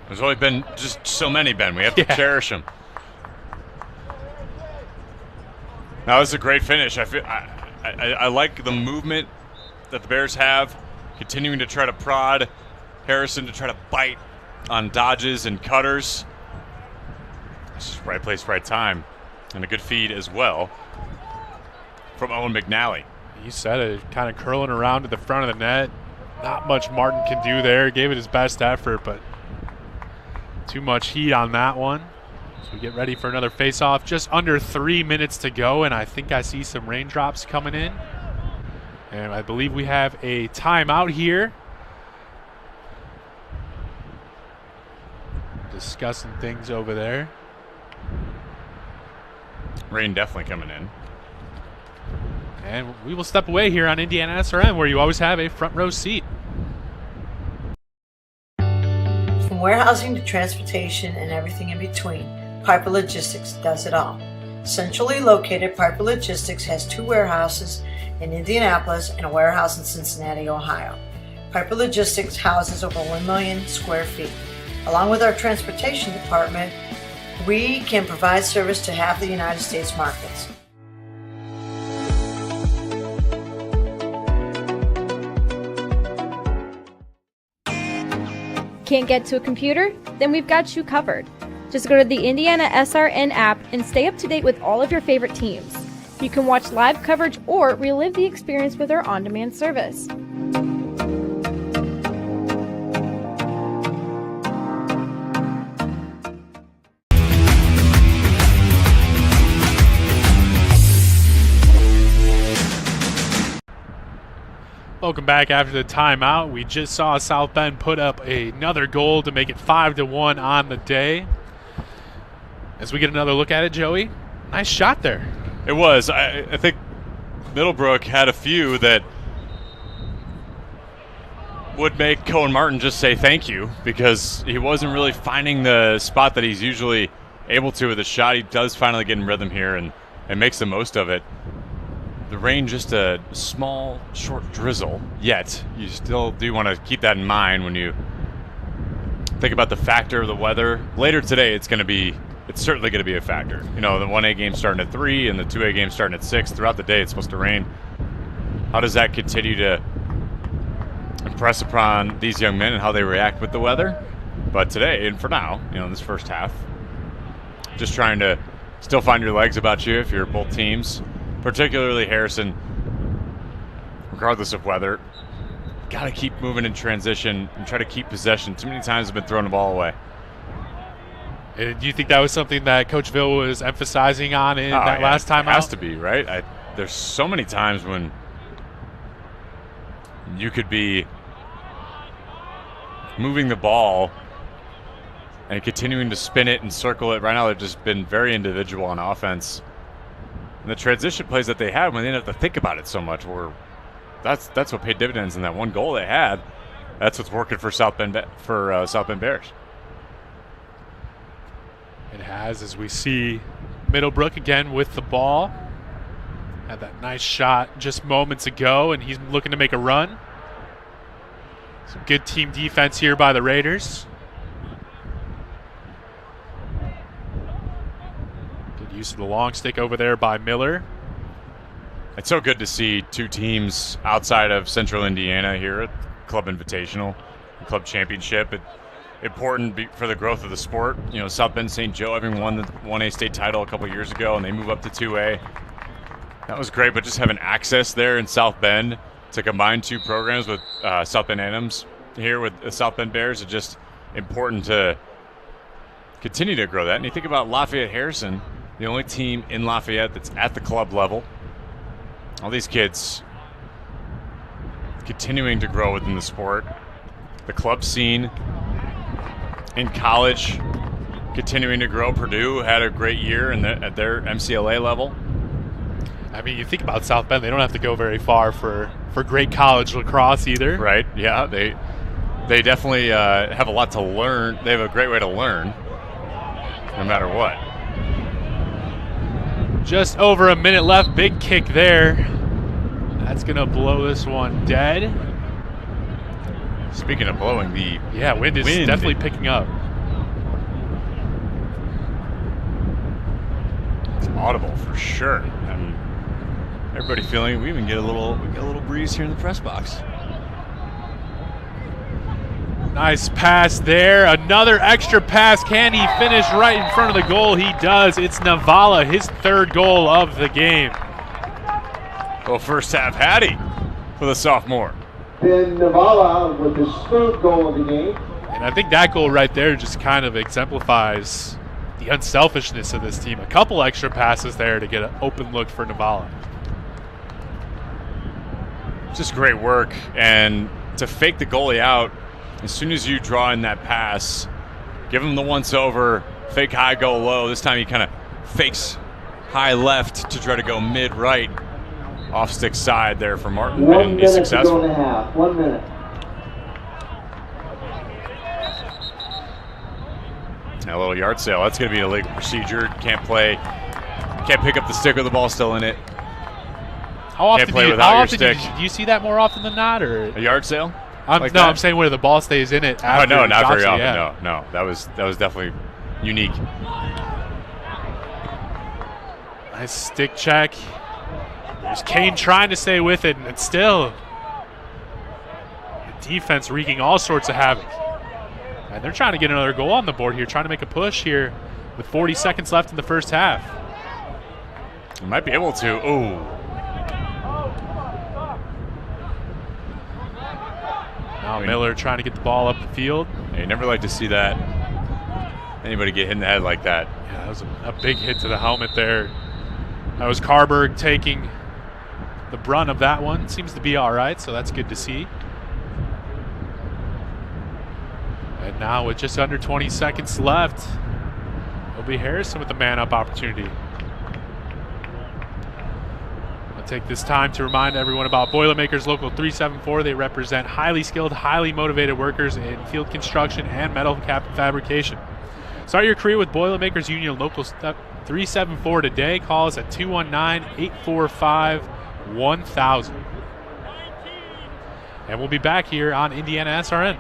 S5: There's only been just so many, Ben. We have to cherish them. Now, this is a great finish. I like the movement that the Bears have, continuing to try to prod Harrison to try to bite on dodges and cutters. It's just right place, right time. And a good feed as well from Owen McNally.
S4: You said it, kind of curling around to the front of the net. Not much Martin can do there. Gave it his best effort, but too much heat on that one. So we get ready for another face-off. Just under 3 minutes to go, and I think I see some raindrops coming in. And I believe we have a timeout here. Discussing things over there.
S5: Rain definitely coming in.
S4: And we will step away here on IndianaSRN, where you always have a front row seat.
S12: From warehousing to transportation and everything in between, Piper Logistics does it all. Centrally located, Piper Logistics has 2 warehouses in Indianapolis and a warehouse in Cincinnati, Ohio. Piper Logistics houses over 1 million square feet. Along with our transportation department, we can provide service to half the United States markets.
S13: Can't get to a computer? Then we've got you covered. Just go to the IndianaSRN app and stay up to date with all of your favorite teams. You can watch live coverage or relive the experience with our on-demand service.
S4: Welcome back after the timeout. We just saw South Bend put up another goal to make it 5-1 on the day. As we get another look at it, Joey, nice shot there.
S5: It was. I think Middlebrook had a few that would make Cohen Martin just say thank you, because he wasn't really finding the spot that he's usually able to with a shot. He does finally get in rhythm here and makes the most of it. The rain, just a small, short drizzle, yet you still do want to keep that in mind when you think about the factor of the weather. Later today, it's certainly going to be a factor. You know, the 1A game starting at 3 and the 2A game starting at 6. Throughout the day, it's supposed to rain. How does that continue to impress upon these young men and how they react with the weather? But today, and for now, you know, in this first half, just trying to still find your legs about you if you're both teams. Particularly Harrison, regardless of weather, got to keep moving in transition and try to keep possession. Too many times have been throwing the ball away.
S4: And do you think that was something that Coach Ville was emphasizing on in that last time out?
S5: It has to be, right? There's so many times when you could be moving the ball and continuing to spin it and circle it. Right now, they've just been very individual on offense. And the transition plays that they had when they didn't have to think about it so much that's what paid dividends in that one goal they had. That's what's working for South Bend Bears.
S4: It has, as we see Middlebrook again with the ball. Had that nice shot just moments ago, and he's looking to make a run. Some good team defense here by the Raiders. Good use of the long stick over there by Miller.
S5: It's so good to see two teams outside of Central Indiana here at Club Invitational, Club Championship. Important for the growth of the sport. You know, South Bend St. Joe having won the 1A state title a couple years ago, and they move up to 2A. That was great, but just having access there in South Bend to combine two programs with South Bend Adams here with the South Bend Bears is just important to continue to grow that. And you think about Lafayette Harrison, the only team in Lafayette that's at the club level. All these kids continuing to grow within the sport. The club scene in college continuing to grow. Purdue had a great year at their MCLA level.
S4: I mean, you think about South Bend, they don't have to go very far for great college lacrosse either.
S5: Right, yeah. They definitely have a lot to learn. They have a great way to learn, no matter what.
S4: Just over a minute left. Big kick there. That's going to blow this one dead.
S5: Speaking of blowing,
S4: wind is definitely picking up.
S5: It's audible for sure. And everybody feeling we get a little breeze here in the press box.
S4: Nice pass there. Another extra pass. Can he finish right in front of the goal? He does. It's Navala, his third goal of the game.
S5: Well, first half Hattie for the sophomore.
S6: Then Navala with his third goal of the game.
S4: And I think that goal right there just kind of exemplifies the unselfishness of this team. A couple extra passes there to get an open look for Navala.
S5: Just great work. And to fake the goalie out, as soon as you draw in that pass, give him the once over, fake high, go low. This time he kind of fakes high left to try to go mid right. Off stick side there for Martin, and he's successful.
S6: 1 minute to go and a half. 1 minute.
S5: A little yard sale. That's going to be a legal procedure. Can't pick up the stick with the ball still in it.
S4: How often
S5: Can't play without your stick.
S4: Do you see that more often than not, or
S5: a yard sale?
S4: I'm saying where the ball stays in it.
S5: Oh no, not very often.
S4: Yeah.
S5: No, that was definitely unique.
S4: Nice stick check. There's Kane trying to stay with it, and it's still the defense wreaking all sorts of havoc. And they're trying to get another goal on the board here, trying to make a push here with 40 seconds left in the first half.
S5: You might be able to. Ooh.
S4: Now Miller trying to get the ball up the field.
S5: Yeah, you never like to see that. Anybody get hit in the head like that.
S4: Yeah, that was a big hit to the helmet there. That was Carberg taking the brunt of that one. Seems to be all right, so that's good to see. And now with just under 20 seconds left, it'll be Harrison with the man-up opportunity. I'll take this time to remind everyone about Boilermakers Local 374. They represent highly skilled, highly motivated workers in field construction and metal cap fabrication. Start your career with Boilermakers Union Local 374 today. Call us at 219-845-1000. And we'll be back here on IndianaSRN.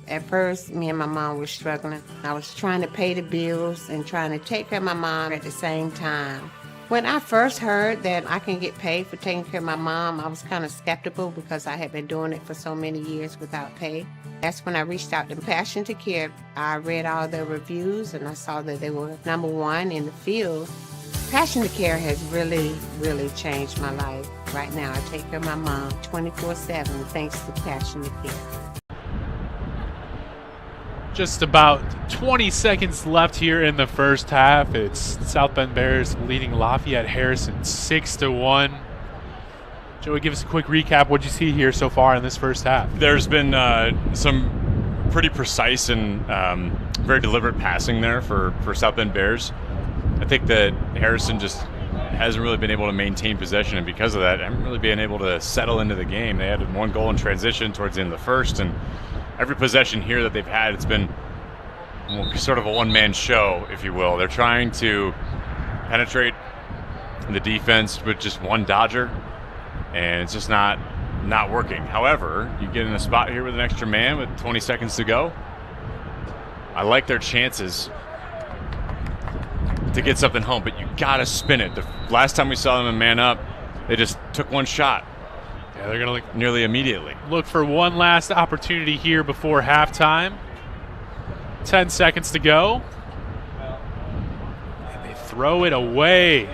S2: At first, me and my mom were struggling. I was trying to pay the bills and trying to take care of my mom at the same time. When I first heard that I can get paid for taking care of my mom, I was kind of skeptical because I had been doing it for so many years without pay. That's when I reached out to Passion to Care. I read all the reviews and I saw that they were #1 in the field. Passion to Care has really, really changed my life. Right now, I take care of my mom 24/7 thanks to Passion to Care.
S4: Just about 20 seconds left here in the first half. It's South Bend Bears leading Lafayette Harrison 6-1. Joey, give us a quick recap. What'd you see here so far in this first half?
S5: There's been some pretty precise and very deliberate passing there for South Bend Bears. I think that Harrison just hasn't really been able to maintain possession, and because of that, haven't really been able to settle into the game. They had one goal in transition towards the end of the first, and every possession here that they've had, it's been sort of a one-man show, if you will. They're trying to penetrate the defense with just one dodger, and it's just not working. However, you get in a spot here with an extra man with 20 seconds to go. I like their chances to get something home, but you gotta spin it. The last time we saw them in man up, they just took one shot.
S4: Yeah, they're gonna
S5: nearly immediately
S4: look for one last opportunity here before halftime. 10 seconds to go. And they throw it away.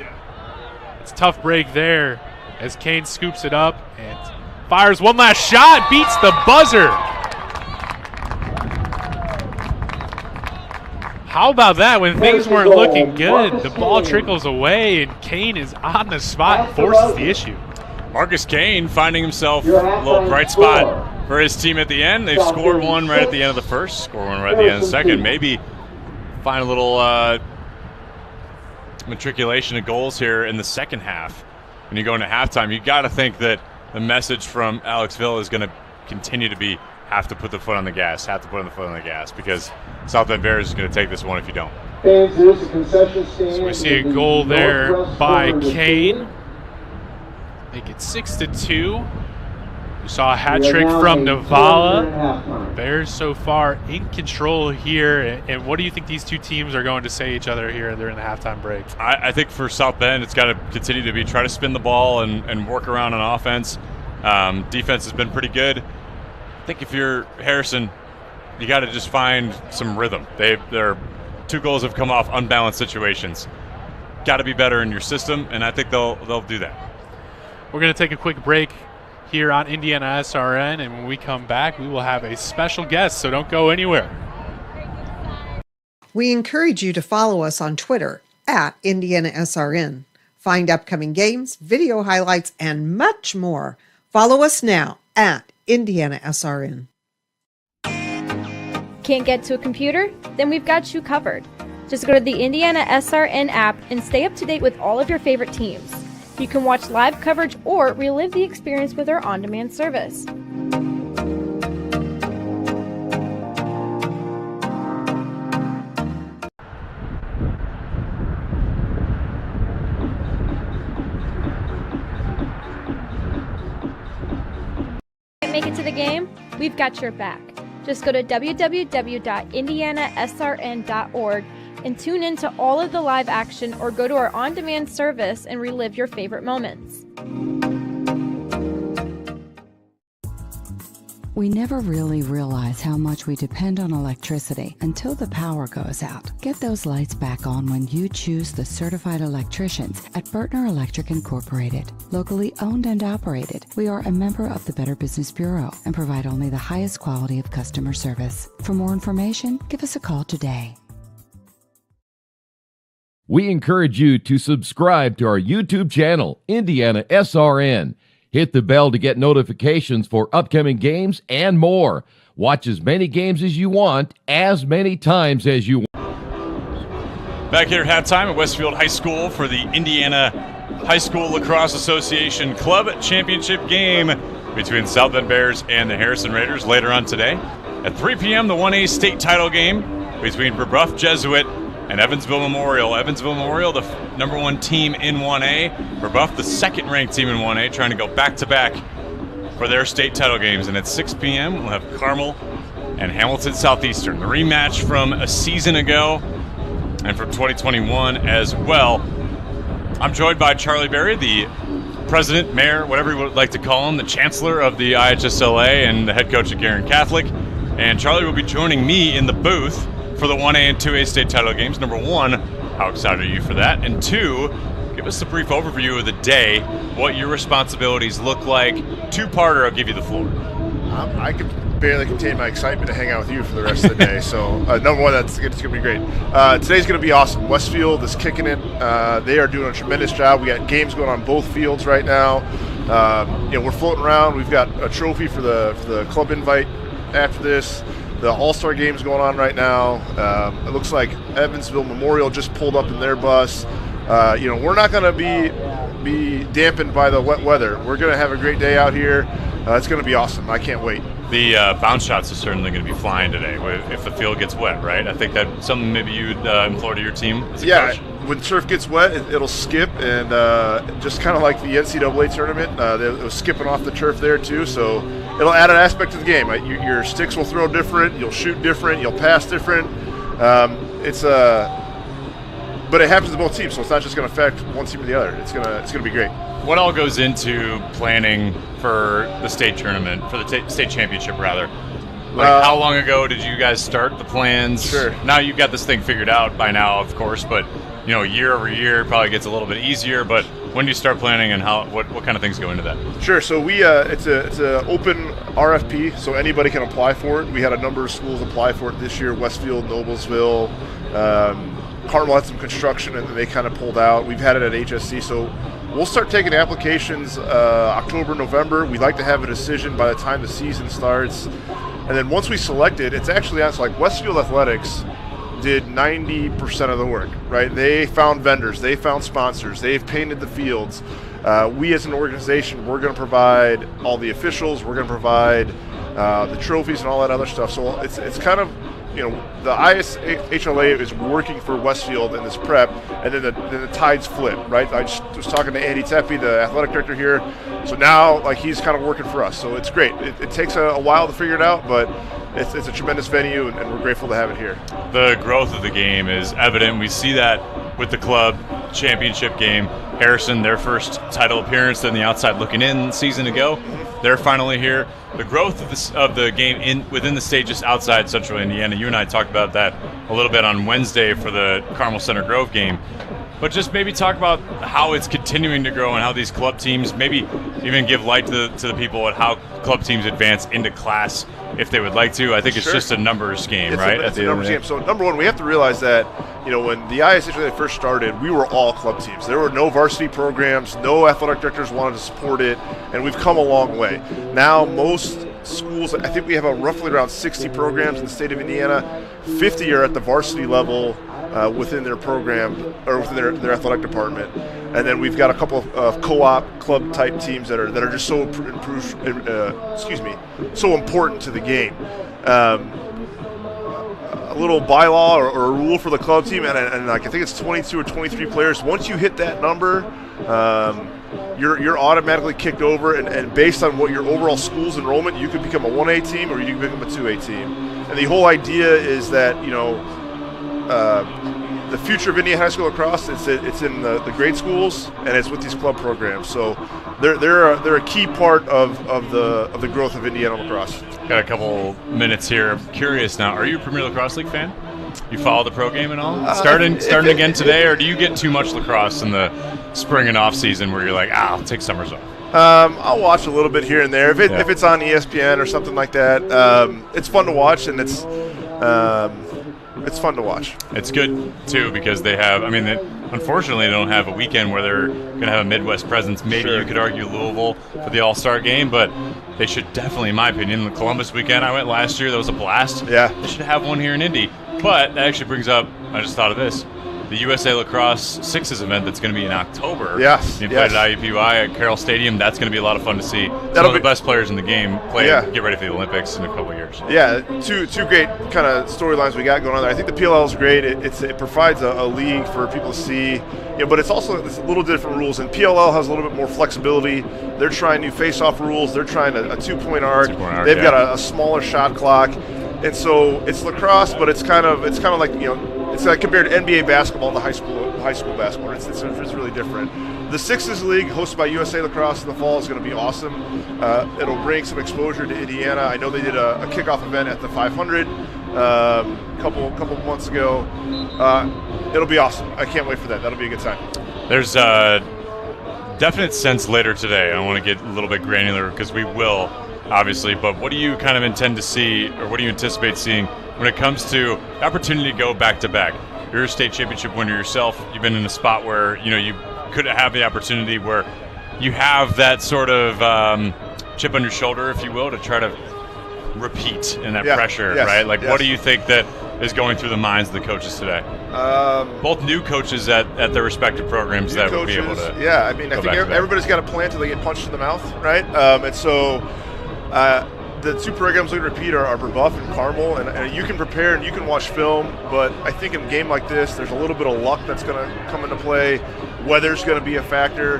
S4: It's a tough break there as Kane scoops it up and fires one last shot, beats the buzzer. How about that? When things weren't looking good, the ball trickles away and Kane is on the spot and forces the issue.
S5: Marcus Kane finding himself a little bright spot for his team at the end. They've scored one right at the end of the first, scored one right at the end of the second. Maybe find a little matriculation of goals here in the second half. When you go into halftime, you got to think that the message from Alex Villa is going to continue to be have to put the foot on the gas, because South Bend Bears is going to take this one if you don't.
S4: So we see a goal there by Kane. Make it 6-2. We saw a hat trick from Navala. Bears so far in control here. And what do you think these two teams are going to say each other here during the halftime break?
S5: I think for South Bend, it's got to continue to be try to spin the ball and work around on offense. Defense has been pretty good. I think if you're Harrison, you got to just find some rhythm. Their 2 goals have come off unbalanced situations. Got to be better in your system, and I think they'll do that.
S4: We're going to take a quick break here on IndianaSRN, and when we come back, we will have a special guest, so don't go anywhere.
S3: We encourage you to follow us on Twitter at IndianaSRN. Find upcoming games, video highlights, and much more. Follow us now at IndianaSRN.
S13: Can't get to a computer? Then we've got you covered. Just go to the IndianaSRN app and stay up to date with all of your favorite teams. You can watch live coverage or relive the experience with our on-demand service. Can't make it to the game? We've got your back. Just go to www.indianasrn.org and tune in to all of the live action, or go to our on-demand service and relive your favorite moments.
S14: We never really realize how much we depend on electricity until the power goes out. Get those lights back on when you choose the certified electricians at Bertner Electric Incorporated. Locally owned and operated, we are a member of the Better Business Bureau and provide only the highest quality of customer service. For more information, give us a call today.
S15: We encourage you to subscribe to our YouTube channel, IndianaSRN. Hit the bell to get notifications for upcoming games and more. Watch as many games as you want, as many times as you want.
S5: Back here at halftime at Westfield High School for the Indiana High School Lacrosse Association Club Championship game between South Bend Bears and the Harrison Raiders later on today. At 3 p.m., the 1A state title game between Brebeuf Jesuit and Evansville Memorial. Evansville Memorial, the number 1 team in 1A. Brebeuf, the second-ranked team in 1A, trying to go back-to-back for their state title games. And at 6 p.m., we'll have Carmel and Hamilton Southeastern. The rematch from a season ago and from 2021 as well. I'm joined by Charlie Berry, the president, mayor, whatever you would like to call him, the chancellor of the IHSLA and the head coach at Guerin Catholic. And Charlie will be joining me in the booth for the 1A and 2A state title games. Number 1, how excited are you for that? And 2, give us a brief overview of the day, what your responsibilities look like. Two-parter, I'll give you the floor.
S16: I could barely contain my excitement to hang out with you for the rest of the day. So, number one, it's going to be great. Today's going to be awesome. Westfield is kicking it. They are doing a tremendous job. We got games going on both fields right now. We're floating around. We've got a trophy for the club invite after this. The All-Star game's going on right now. It looks like Evansville Memorial just pulled up in their bus. We're not going to be dampened by the wet weather. We're going to have a great day out here. It's going to be awesome. I can't wait.
S5: The bounce shots are certainly going to be flying today if the field gets wet, right? I think that's something maybe you'd implore to your team as a coach.
S16: When turf gets wet, it'll skip, and just kind of like the NCAA tournament, it was skipping off the turf there too, so it'll add an aspect to the game. Your sticks will throw different, you'll shoot different, you'll pass different. But it happens to both teams, so it's not just going to affect one team or the other. It's gonna be great.
S5: What all goes into planning for the state tournament, for the state championship, rather? How long ago did you guys start the plans?
S16: Sure.
S5: Now you've got this thing figured out by now, of course, but year over year probably gets a little bit easier. But when do you start planning, and what kind of things go into that?
S16: Sure. So we it's a open RFP, so anybody can apply for it. We had a number of schools apply for it this year: Westfield, Noblesville. Carmel had some construction, and they kind of pulled out. We've had it at HSC, so we'll start taking applications October, November. We'd like to have a decision by the time the season starts. And then once we select it, it's actually like Westfield Athletics did 90% of the work, right? They found vendors, they found sponsors, they've painted the fields. We as an organization, we're going to provide all the officials, we're going to provide the trophies and all that other stuff. So it's kind of, the IHSLA is working for Westfield in this prep, and then the tides flip, right? I just was talking to Andy Tepe, the athletic director here. So now, he's kind of working for us. So it's great. It takes a while to figure it out, but it's a tremendous venue, and we're grateful to have it here.
S5: The growth of the game is evident. We see that with the club championship game. Harrison, their first title appearance on the outside looking in season ago. They're finally here. The growth of the game within the state, just outside Central Indiana. You and I talked about that a little bit on Wednesday for the Carmel Center Grove game. But just maybe talk about how it's continuing to grow and how these club teams, maybe even give light to the people at how club teams advance into class if they would like to. I think it's just a numbers game, right?
S16: It's a numbers game. So number one, we have to realize that, when the IHSLA first started, we were all club teams. There were no varsity programs, no athletic directors wanted to support it, and we've come a long way. Now most schools, I think we have roughly around 60 programs in the state of Indiana. 50 are at the varsity level within their program or within their athletic department, and then we've got a couple of co-op club type teams that are just so so important to the game. A little bylaw or a rule for the club team, and I think it's 22 or 23 players. Once you hit that number, you're automatically kicked over, and based on what your overall school's enrollment, you could become a 1A team or you can become a 2A team. And the whole idea is that the future of Indiana high school lacrosse, it's in the grade schools, and it's with these club programs. So they're a key part of the growth of Indiana lacrosse.
S5: Got a couple minutes here. I'm curious now. Are you a Premier Lacrosse League fan? You follow the pro game at all? Starting again today, or do you get too much lacrosse in the spring and off season where you're like, I'll take summers off?
S16: I'll watch a little bit here and there if it's on ESPN or something like that. It's fun to watch, and it's fun to watch.
S5: It's good too because they have. Unfortunately, they don't have a weekend where they're going to have a Midwest presence. Maybe you could argue Louisville for the All-Star game, but they should definitely, in my opinion, the Columbus weekend I went last year, that was a blast.
S16: Yeah,
S5: they should have one here in Indy. But that actually brings up, I just thought of this, the USA Lacrosse Sixes event that's going to be in October.
S16: Yes.
S5: You played at IUPUI at Carroll Stadium. That's going to be a lot of fun to see. Some of the best players in the game play get ready for the Olympics in a couple of years.
S16: Yeah, two great kind of storylines we got going on there. I think the PLL is great. It provides a league for people to see, but it's also a little different rules. And PLL has a little bit more flexibility. They're trying new face-off rules. They're trying a 2-point arc. They've got a smaller shot clock. And so it's lacrosse, but it's kind of like it's like compared to NBA basketball and the high school basketball. It's really different. The Sixes League, hosted by USA Lacrosse in the fall, is going to be awesome. It'll bring some exposure to Indiana. I know they did a kickoff event at the 500 a couple months ago. It'll be awesome. I can't wait for that. That'll be a good time.
S5: There's a definite sense later today. I want to get a little bit granular because we will obviously, but what do you kind of intend to see, or what do you anticipate seeing when it comes to the opportunity to go back-to-back? You're a state championship winner yourself. You've been in a spot where, you could have the opportunity where you have that sort of chip on your shoulder, if you will, to try to repeat in that pressure, right? Like, what do you think that is going through the minds of the coaches today? Both new coaches at their respective programs that would be able to.
S16: Yeah, I mean, I think everybody's got a plan until they get punched in the mouth, right? And so the two programs we repeat are Brebeuf and Carmel, and you can prepare and you can watch film, but I think in a game like this, there's a little bit of luck that's going to come into play. Weather's going to be a factor.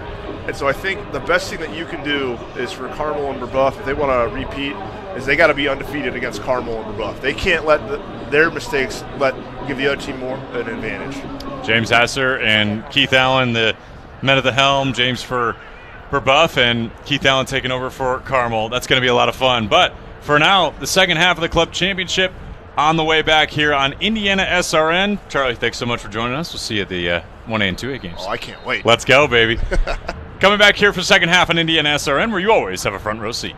S16: And so I think the best thing that you can do is for Carmel and Brebeuf, if they want to repeat, is they got to be undefeated against Carmel and Brebeuf. They can't let their mistakes give the other team more an advantage.
S5: James Hasser and Keith Allen, the men at the helm. James for Brebeuf and Keith Allen taking over for Carmel. That's going to be a lot of fun. But for now, the second half of the club championship on the way back here on IndianaSRN. Charlie, thanks so much for joining us. We'll see you at the 1A and 2A games.
S16: Oh, I can't wait.
S5: Let's go, baby. Coming back here for the second half on IndianaSRN, where you always have a front row seat.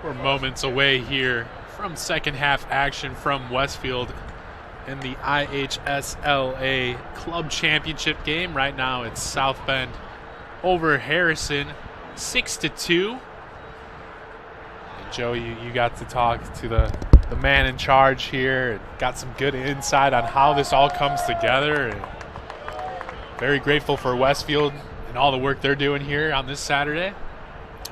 S4: We're moments away here from second half action from Westfield in the IHSLA Club Championship game. Right now it's South Bend over Harrison, 6-2. And Joe, you got to talk to the man in charge here and got some good insight on how this all comes together. And very grateful for Westfield and all the work they're doing here on this Saturday.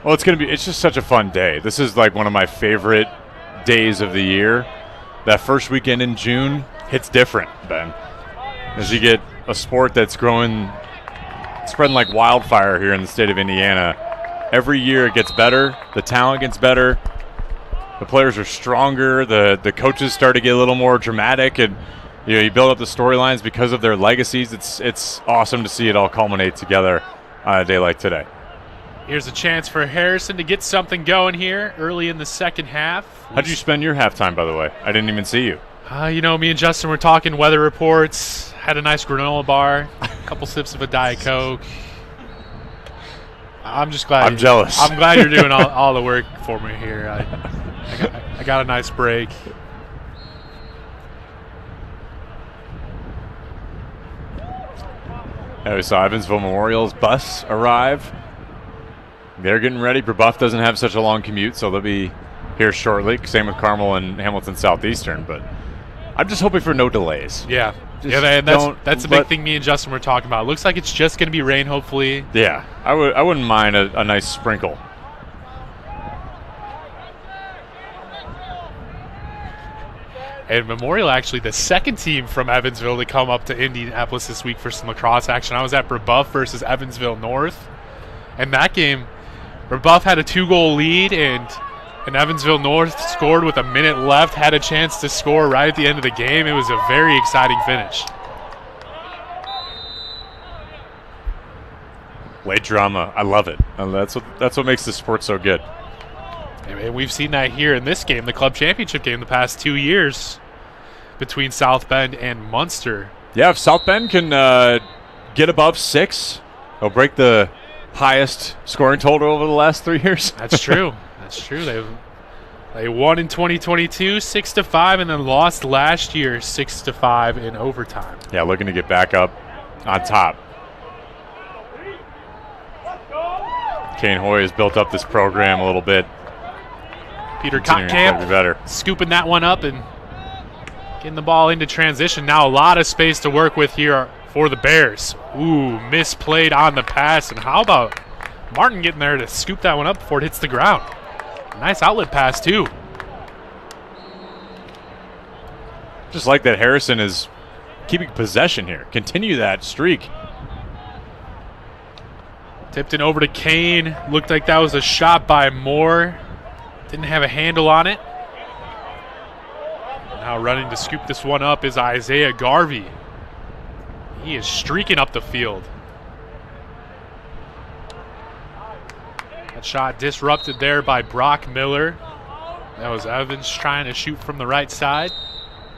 S5: Well, it's just such a fun day. This is like one of my favorite days of the year. That first weekend in June hits different, Ben. As you get a sport that's spreading like wildfire here in the state of Indiana. Every year it gets better. The talent gets better. The players are stronger. The coaches start to get a little more dramatic, and you build up the storylines because of their legacies. It's awesome to see it all culminate together on a day like today.
S4: Here's a chance for Harrison to get something going here early in the second half.
S5: How'd you spend your halftime, by the way? I didn't even see you.
S4: Me and Justin were talking weather reports, had a nice granola bar, a couple sips of a Diet Coke. I'm just glad.
S5: I'm jealous.
S4: I'm glad you're doing all the work for me here. I got a nice break.
S5: We saw Evansville Memorial's bus arrive. They're getting ready. Brebeuf doesn't have such a long commute, so they'll be here shortly. Same with Carmel and Hamilton Southeastern. But I'm just hoping for no delays.
S4: Yeah. That's the big thing me and Justin were talking about. It looks like it's just going to be rain, hopefully.
S5: Yeah, I wouldn't mind a nice sprinkle.
S4: And Memorial, actually, the second team from Evansville to come up to Indianapolis this week for some lacrosse action. I was at Brebeuf versus Evansville North. And that game, Brebeuf had a 2-goal lead, and Evansville North scored with a minute left, had a chance to score right at the end of the game. It was a very exciting finish.
S5: Late drama. I love it. And that's what makes this sport so good.
S4: And we've seen that here in this game, the club championship game, the past 2 years between South Bend and Munster.
S5: Yeah, if South Bend can get above 6, they'll break the highest scoring total over the last 3 years.
S4: That's true. That's true. They won in 2022 6-5, and then lost last year 6-5 in overtime.
S5: Yeah, looking to get back up on top. Kane Hoy has built up this program a little bit.
S4: Peter Kottkamp scooping that one up and getting the ball into transition. Now a lot of space to work with here for the Bears. Ooh, misplayed on the pass. And how about Martin getting there to scoop that one up before it hits the ground? Nice outlet pass, too.
S5: Just like that, Harrison is keeping possession here. Continue that streak.
S4: Tipped it over to Kane. Looked like that was a shot by Moore. Didn't have a handle on it. Now running to scoop this one up is Isaiah Garvey. He is streaking up the field. That shot disrupted there by Brock Miller. That was Evans trying to shoot from the right side.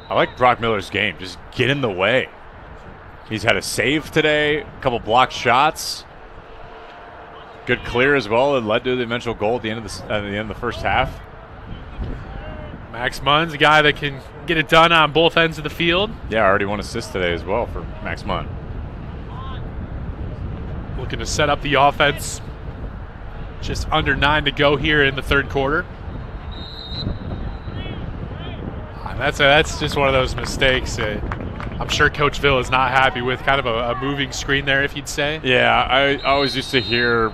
S5: I like Brock Miller's game. Just get in the way. He's had a save today, a couple blocked shots. Good clear as well. It led to the eventual goal at the end of the first half.
S4: Max Munn's a guy that can get it done on both ends of the field.
S5: Yeah, already 1 assist today as well for Max Munn.
S4: Looking to set up the offense. Just under 9 to go here in the third quarter. That's just one of those mistakes. I'm sure Coach Ville is not happy with, kind of a moving screen there, if you'd say.
S5: Yeah, I always used to hear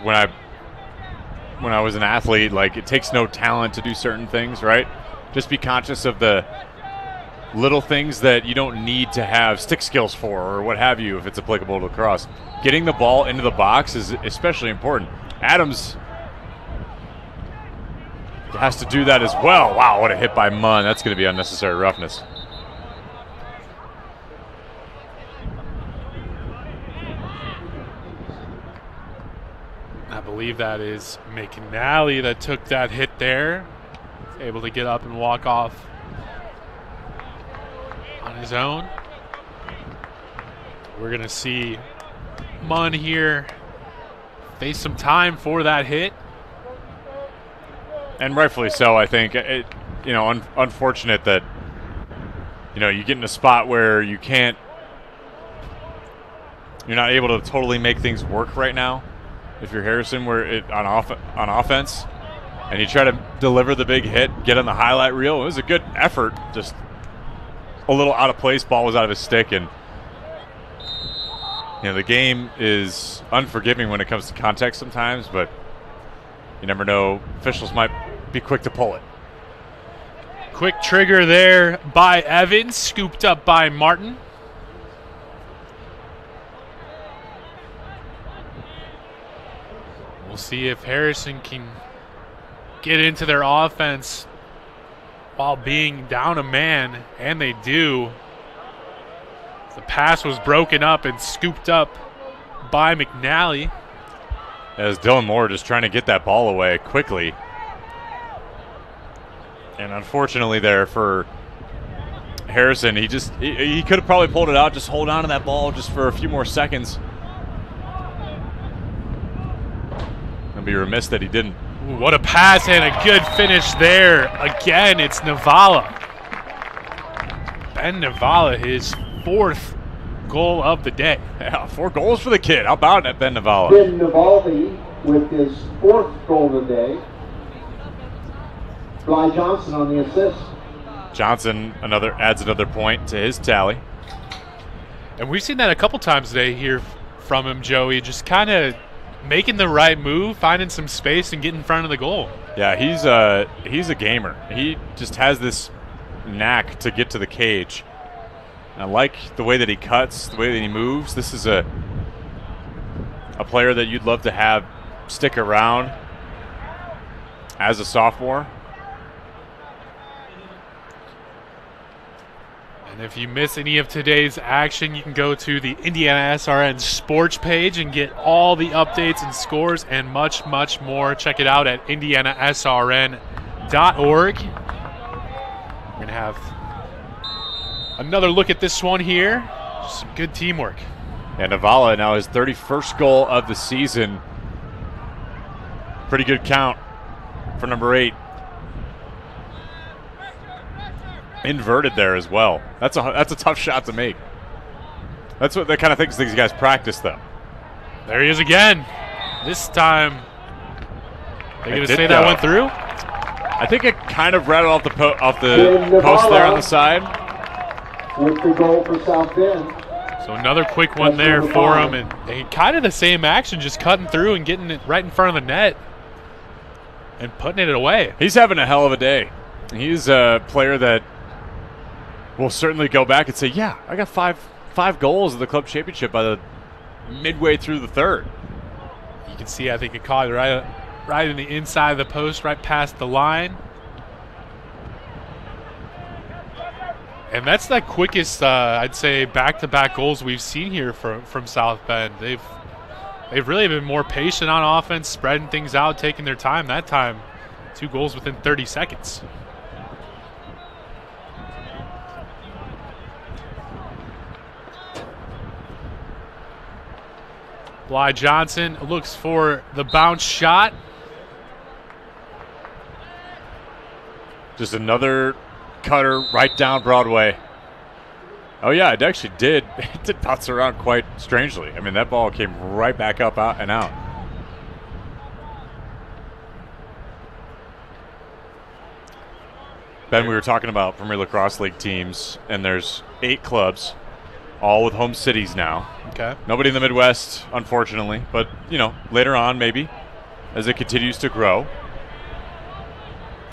S5: when I was an athlete, like, it takes no talent to do certain things, right? Just be conscious of the little things that you don't need to have stick skills for or what have you if it's applicable to lacrosse. Getting the ball into the box is especially important. Adams has to do that as well. Wow, what a hit by Munn. That's going to be unnecessary roughness.
S4: I believe that is McNally that took that hit there. Able to get up and walk off on his own. We're going to see Munn here face some time for that hit.
S5: And rightfully so, I think. Unfortunate that, you get in a spot where you're not able to totally make things work right now. If you're Harrison, on offense, and you try to deliver the big hit, get on the highlight reel. It was a good effort, just a little out of place. Ball was out of his stick, and the game is unforgiving when it comes to context sometimes, but you never know. Officials might be quick to pull it.
S4: Quick trigger there by Evans, scooped up by Martin. We'll see if Harrison can get into their offense while being down a man, and they do. The pass was broken up and scooped up by McNally.
S5: As Dylan Moore just trying to get that ball away quickly. And unfortunately there for Harrison, he could have probably pulled it out, just hold on to that ball just for a few more seconds. I'd be remiss that he didn't.
S4: Ooh, what a pass and a good finish there. Again, it's Navala. Ben Navala, his 4th goal of the day.
S5: Yeah, 4 goals for the kid. How about it, Ben Navala?
S6: Ben Navalny with his 4th goal of the day. Bly Johnson on the assist.
S5: Johnson adds another point to his tally.
S4: And we've seen that a couple times today here from him, Joey. Just kind of making the right move, finding some space, and getting in front of the goal.
S5: Yeah, he's a gamer. He just has this knack to get to the cage. I like the way that he cuts, the way that he moves. This is a player that you'd love to have stick around as a sophomore.
S4: And if you miss any of today's action, you can go to the IndianaSRN sports page and get all the updates and scores and much, much more. Check it out at IndianaSRN.org. We're going to have another look at this one here. Just some good teamwork.
S5: And Navala now his 31st goal of the season. Pretty good count for number 8. Inverted there as well. That's a tough shot to make. That's what the kind of things these guys practice, though.
S4: There he is again. This time, they're going to say that went through.
S5: I think it kind of rattled off the post there on the side.
S6: With the goal for South Bend.
S4: So another quick one there for him, and kind of the same action, just cutting through and getting it right in front of the net and putting it away.
S5: He's having a hell of a day. He's a player that will certainly go back and say, yeah, I got five goals in the club championship by the midway through the third.
S4: You can see, I think it caught it right in the inside of the post, right past the line. And that's the quickest, I'd say, back-to-back goals we've seen here from South Bend. They've really been more patient on offense, spreading things out, taking their time. That time, 2 goals within 30 seconds. Bly Johnson looks for the bounce shot.
S5: Just another cutter right down Broadway. Oh yeah, it actually did. It did bounce around quite strangely. I mean, that ball came right back up, out and out. Ben, we were talking about Premier Lacrosse League teams, and there's 8 clubs, all with home cities now.
S4: Okay.
S5: Nobody in the Midwest, unfortunately, but you know, later on maybe, as it continues to grow.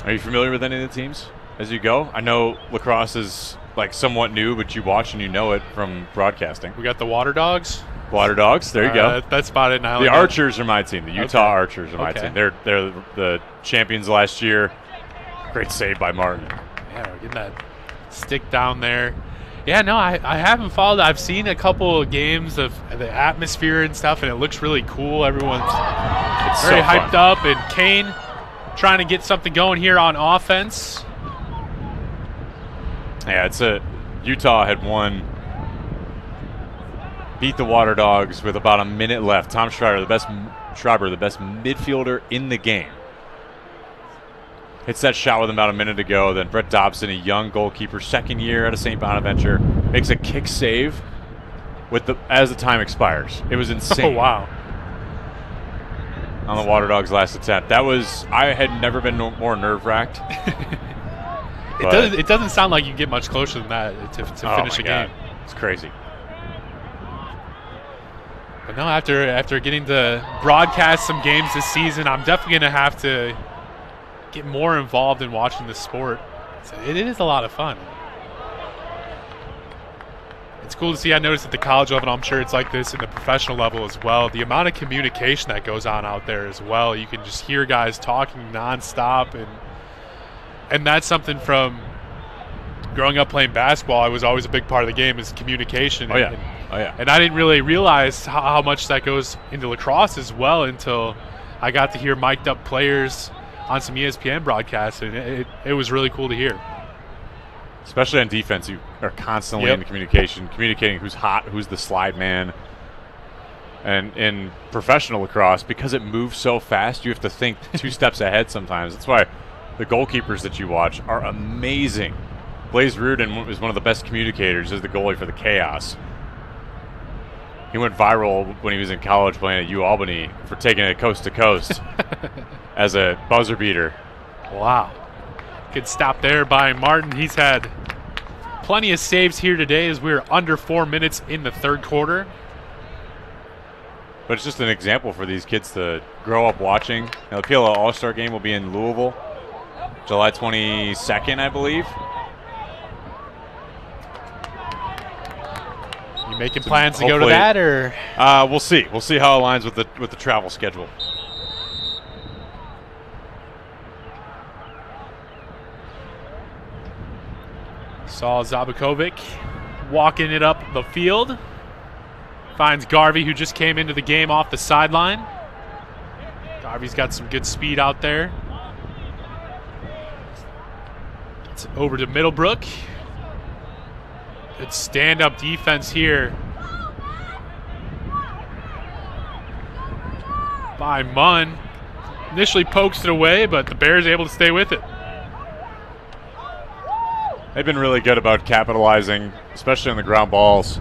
S5: Are you familiar with any of the teams as you go? I know lacrosse is like somewhat new, but you watch and you know it from broadcasting.
S4: We got the Water Dogs.
S5: Water Dogs, there you go.
S4: That's about it.
S5: The Archers are my team. The Utah Archers are my team. They're the champions last year. Great save by Martin.
S4: Yeah, we're getting that stick down there. Yeah, no, I haven't followed. I've seen a couple of games of the atmosphere and stuff, and it looks really cool. Everyone's very hyped up, and Kane trying to get something going here on offense.
S5: Yeah, Utah had beat the Water Dogs with about a minute left. Tom Schreiber, the best midfielder in the game, hits that shot with about a minute to go. Then Brett Dobson, a young goalkeeper, second year out of St. Bonaventure, makes a kick save as the time expires. It was insane.
S4: Oh, wow.
S5: On the Water Dogs' last attempt. I had never been more nerve-wracked.
S4: It doesn't sound like you get much closer than that to finish a game.
S5: It's crazy.
S4: But no, after getting to broadcast some games this season, I'm definitely going to have to get more involved in watching the sport. It is a lot of fun. It's cool to see. I noticed at the college level, I'm sure it's like this in the professional level as well, the amount of communication that goes on out there as well. You can just hear guys talking nonstop, and that's something from growing up playing basketball. It was always a big part of the game is communication.
S5: Oh, yeah.
S4: And I didn't really realize how much that goes into lacrosse as well until I got to hear mic'd up players on some ESPN broadcasts, and it was really cool to hear.
S5: Especially on defense, you are constantly in communicating who's hot, who's the slide man. And in professional lacrosse, because it moves so fast, you have to think 2 steps ahead sometimes. That's why the goalkeepers that you watch are amazing. Blaze Rudin is one of the best communicators as the goalie for the Chaos. He went viral when he was in college playing at UAlbany for taking it coast to coast as a buzzer beater.
S4: Wow. Good stop there by Martin. He's had plenty of saves here today as we're under 4 minutes in the third quarter.
S5: But it's just an example for these kids to grow up watching. Now, the PLL All-Star Game will be in Louisville, July 22nd, I believe.
S4: You making plans to go to that, or?
S5: We'll see. We'll see how it aligns with the travel schedule.
S4: Saw Zabakovic walking it up the field. Finds Garvey, who just came into the game off the sideline. Garvey's got some good speed out there. It's over to Middlebrook. Good stand-up defense here by Munn. Initially pokes it away, but the Bears able to stay with it.
S5: They've been really good about capitalizing, especially on the ground balls.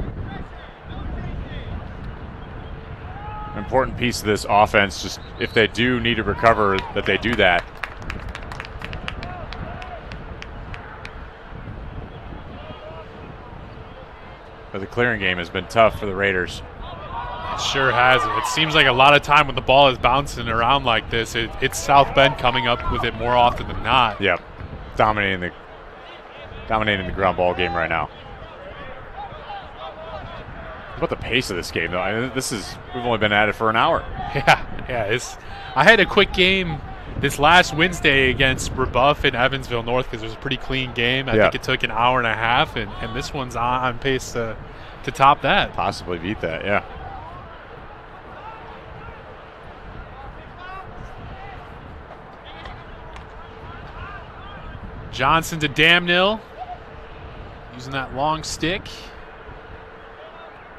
S5: An important piece of this offense, just if they do need to recover, that they do that. But the clearing game has been tough for the Raiders.
S4: It sure has. It seems like a lot of time when the ball is bouncing around like this, it's South Bend coming up with it more often than not.
S5: Yep, dominating the ground ball game right now. What about the pace of this game, though? I mean, we've only been at it for an hour.
S4: Yeah. I had a quick game this last Wednesday against Rebuff in Evansville North because it was a pretty clean game. I think it took an hour and a half, and this one's on pace to top that.
S5: Possibly beat that, yeah.
S4: Johnson to Damnil, using that long stick.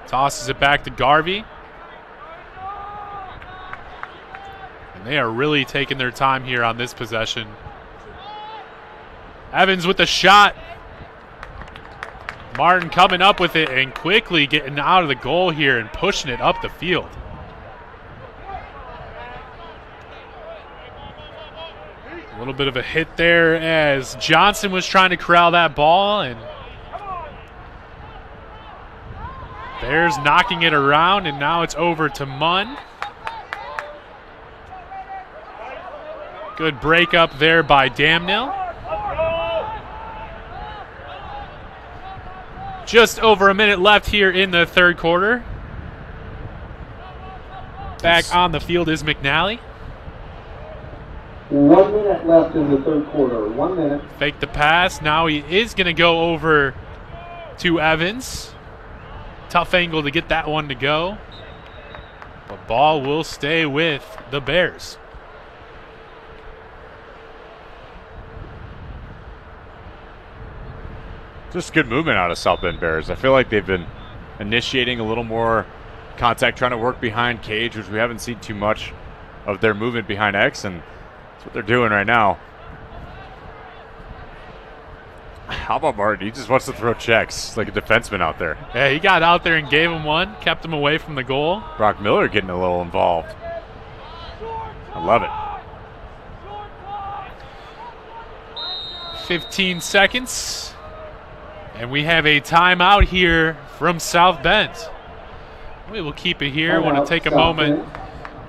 S4: Tosses it back to Garvey. And they are really taking their time here on this possession. Evans with the shot. Martin coming up with it and quickly getting out of the goal here and pushing it up the field. A little bit of a hit there as Johnson was trying to corral that ball, and Bears knocking it around, and now it's over to Munn. Good break up there by Damnil. Just over a minute left here in the third quarter. Back on the field is McNally.
S6: 1 minute left in the third quarter. 1 minute.
S4: Fake the pass. Now he is going to go over to Evans. Tough angle to get that one to go. But ball will stay with the Bears.
S5: Just good movement out of South Bend Bears. I feel like they've been initiating a little more contact, trying to work behind Cage, which we haven't seen too much of their movement behind X, and that's what they're doing right now. How about Martin? He just wants to throw checks like a defenseman out there.
S4: Yeah, he got out there and gave him one, kept him away from the goal.
S5: Brock Miller getting a little involved. I love it.
S4: 15 seconds. And we have a timeout here from South Bend. We will keep it here. I want to take a moment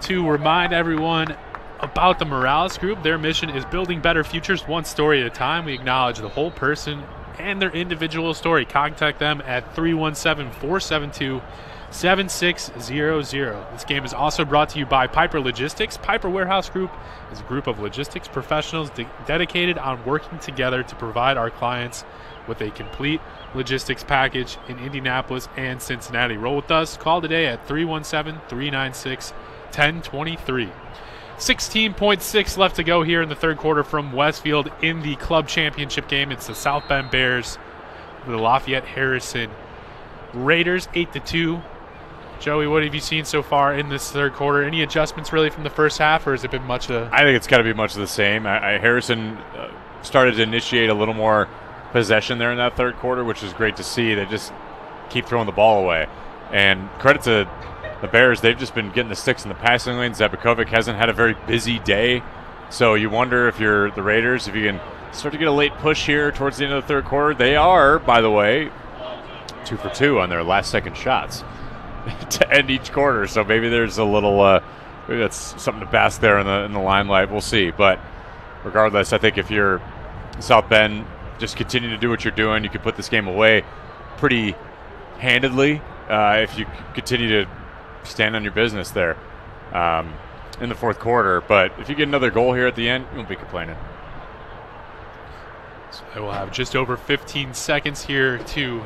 S4: to remind everyone about the Morales Group. Their mission is building better futures one story at a time. We acknowledge the whole person and their individual story. Contact them at 317-472-7600. This game is also brought to you by Piper Logistics. Piper Warehouse Group is a group of logistics professionals dedicated on working together to provide our clients with a complete logistics package in Indianapolis and Cincinnati. Roll with us. Call today at 317-396-1023. 16.6 left to go here in the third quarter from Westfield in the club championship game. It's the South Bend Bears, the Lafayette Harrison Raiders, 8-2. Joey, what have you seen so far in this third quarter? Any adjustments really from the first half, or has it been much of?
S5: I think it's got to be much of the same. Harrison started to initiate a little more possession there in that third quarter, which is great to see. They just keep throwing the ball away. And credit to the Bears, they've just been getting the sticks in the passing lane. Zabakovic hasn't had a very busy day. So you wonder if you're the Raiders, if you can start to get a late push here towards the end of the third quarter. They are, by the way, 2 for 2 on their last second shots to end each quarter. So maybe there's a little, maybe that's something to bask there in the limelight. We'll see. But regardless, I think if you're South Bend, just continue to do what you're doing. You can put this game away pretty handedly if you continue to stand on your business there in the fourth quarter. But if you get another goal here at the end, you won't be complaining.
S4: So they will have just over 15 seconds here to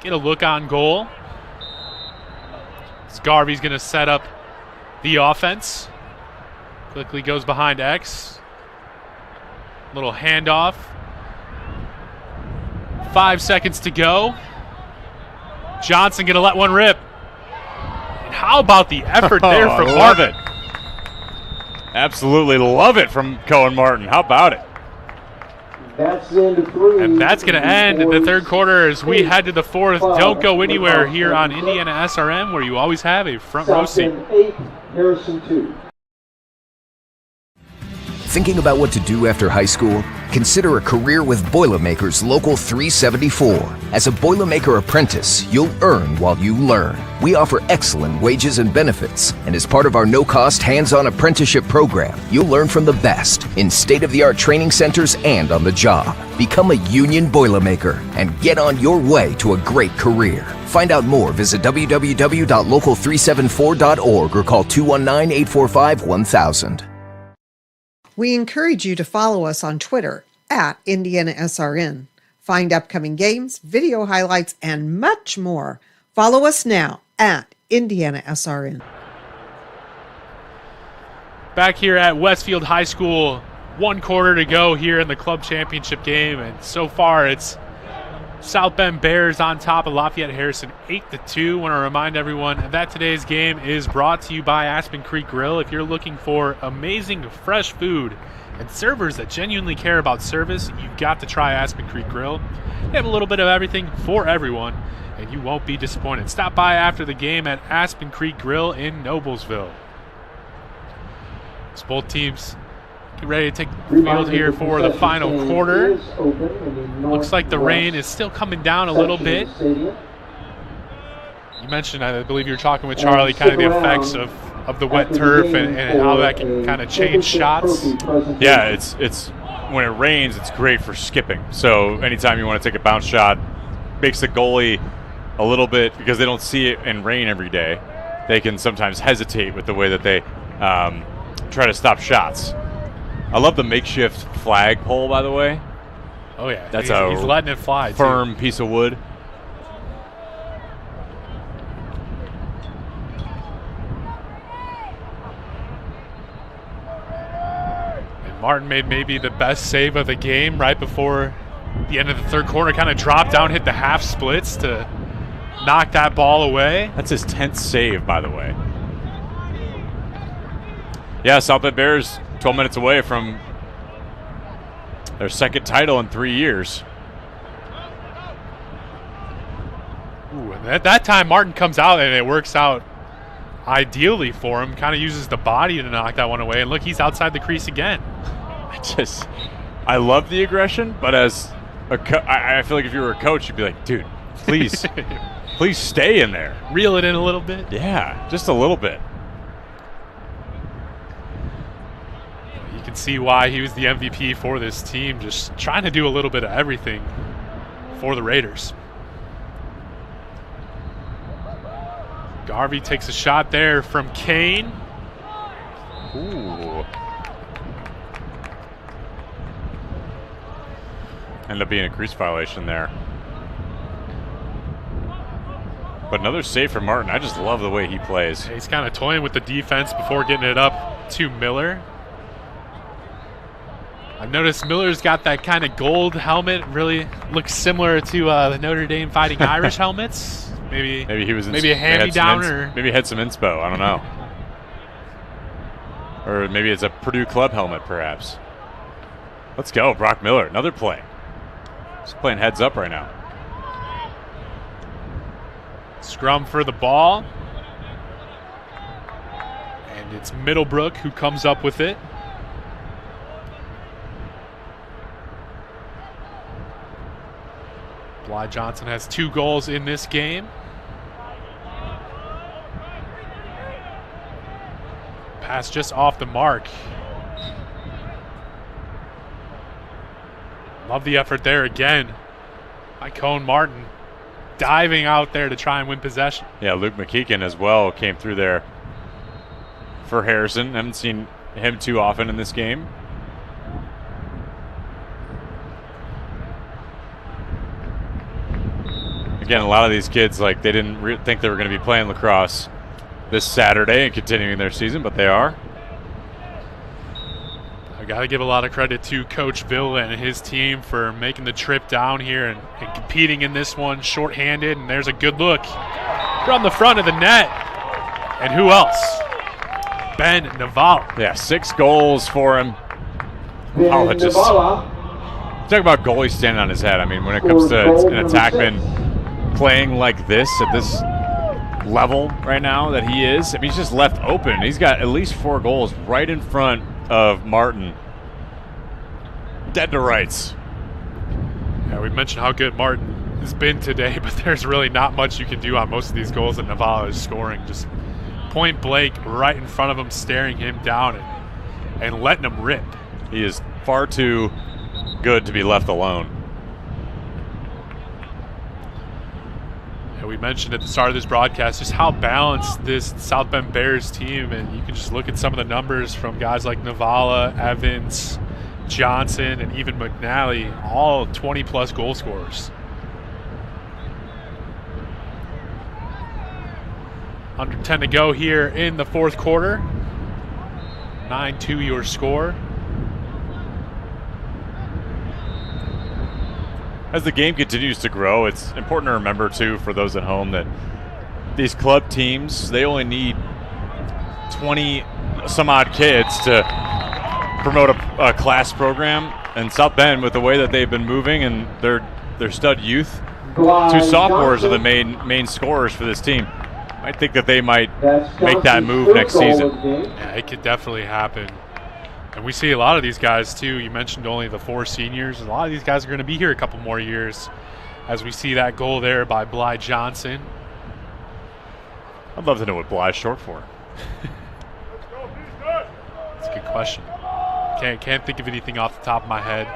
S4: get a look on goal. Garvey's going to set up the offense. Quickly goes behind X. Little handoff. 5 seconds to go. Johnson going to let one rip. And how about the effort there from Marvin?
S5: Absolutely love it from Cohen Martin. How about it?
S6: That's the end of 3.
S4: And that's going to end in the third quarter as we head to the fourth. Don't go anywhere here on IndianaSRN, where you always have a front row seat.
S6: 8, Harrison 2.
S1: Thinking about what to do after high school?
S17: Consider a career with Boilermakers Local 374. As a Boilermaker apprentice, you'll earn while you learn. We offer excellent wages and benefits, and as part of our no-cost hands-on apprenticeship program, you'll learn from the best in state-of-the-art training centers and on the job. Become a union Boilermaker and get on your way to a great career. Find out more, visit www.local374.org or call 219-845-1000.
S3: We encourage you to follow us on Twitter at IndianaSRN. Find upcoming games, video highlights, and much more. Follow us now at IndianaSRN.
S4: Back here at Westfield High School, 1 quarter to go here in the club championship game, and so far it's South Bend Bears on top of Lafayette Harrison 8-2. Want to remind everyone that today's game is brought to you by Aspen Creek Grill. If you're looking for amazing fresh food and servers that genuinely care about service, you've got to try Aspen Creek Grill. They have a little bit of everything for everyone, and you won't be disappointed. Stop by after the game at Aspen Creek Grill in Noblesville. As both teams get ready to take the field here for the final quarter. Looks like the rain is still coming down a little bit. You mentioned, I believe you were talking with Charlie, kind of the effects of the wet turf and how that can kind of change shots.
S5: Yeah, it's when it rains, it's great for skipping. So anytime you want to take a bounce shot, makes the goalie a little bit, because they don't see it in rain every day, they can sometimes hesitate with the way that they try to stop shots. I love the makeshift flagpole, by the way.
S4: Oh, yeah.
S5: That's
S4: he's letting it fly,
S5: firm piece of wood.
S4: And Martin made maybe the best save of the game right before the end of the third quarter. Kind of dropped down, hit the half splits to knock that ball away.
S5: That's his 10th save, by the way. Yeah, South Bend Bears 12 minutes away from their second title in 3 years.
S4: Ooh, and at that time, Martin comes out and it works out ideally for him. Kind of uses the body to knock that one away. And look, he's outside the crease again.
S5: I love the aggression, but as I feel like if you were a coach, you'd be like, dude, please, please stay in there.
S4: Reel it in a little bit.
S5: Yeah, just a little bit.
S4: You can see why he was the MVP for this team, just trying to do a little bit of everything for the Raiders. Garvey takes a shot there from Kane.
S5: Ooh. Ended up being a crease violation there. But another save for Martin. I just love the way he plays.
S4: He's kind of toying with the defense before getting it up to Miller. I've noticed Miller's got that kind of gold helmet. Really looks similar to the Notre Dame Fighting Irish helmets. Maybe
S5: he was
S4: maybe a hand-me-down, or
S5: maybe he had some inspo. I don't know. Or maybe it's a Purdue Club helmet, perhaps. Let's go, Brock Miller. Another play. He's playing heads up right now.
S4: Scrum for the ball. And it's Middlebrook who comes up with it. Bly Johnson has 2 goals in this game. Pass just off the mark. Love the effort there again by Cone Martin, diving out there to try and win possession.
S5: Yeah, Luke McKeegan as well came through there for Harrison. Haven't seen him too often in this game. Again, a lot of these kids, like, they didn't think they were going to be playing lacrosse this Saturday and continuing their season, but they are.
S4: I got to give a lot of credit to Coach Bill and his team for making the trip down here and competing in this one shorthanded. And there's a good look from the front of the net. And who else? Ben Navala.
S5: Yeah, 6 goals for him. Navala just talk about goalie standing on his head. I mean, when it comes to an attackman playing like this at this level right now that he is, I mean, he's just left open. He's got at least 4 goals right in front of Martin. dead to rights.
S4: Yeah, we mentioned how good Martin has been today, but there's really not much you can do on most of these goals that Navala is scoring. Just point blank right in front of him, staring him down and letting him rip.
S5: He is far too good to be left alone.
S4: And we mentioned at the start of this broadcast just how balanced this South Bend Bears team, and you can just look at some of the numbers from guys like Navala, Evans, Johnson, and even McNally, all 20-plus goal scorers. Under 10 to go here in the fourth quarter. 9-2 your score.
S5: As the game continues to grow, it's important to remember, too, for those at home, that these club teams, they only need 20-some-odd kids to promote a class program. And South Bend, with the way that they've been moving and their stud youth, 2 sophomores are the main scorers for this team. I think that they might make that move next season.
S4: Yeah, it could definitely happen. And we see a lot of these guys, too. You mentioned only the 4 seniors. A lot of these guys are going to be here a couple more years as we see that goal there by Bly Johnson.
S5: I'd love to know what Bly's short for.
S4: That's a good question. Can't think of anything off the top of my head.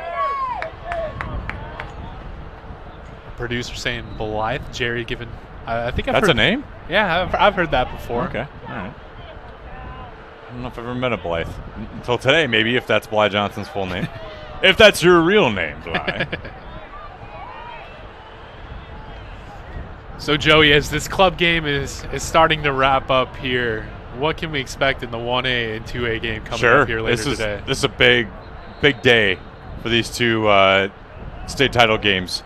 S4: Producer saying Blythe. Jerry giving... I think I've
S5: That's
S4: heard,
S5: a name?
S4: Yeah, I've heard that before.
S5: Okay, all right. I don't know if I've ever met a Blythe. Until today, maybe, if that's Bly Johnson's full name. If that's your real name, Bly.
S4: So, Joey, as this club game is starting to wrap up here, what can we expect in the 1A and 2A game coming up here later today?
S5: This is a big day for these 2 state title games.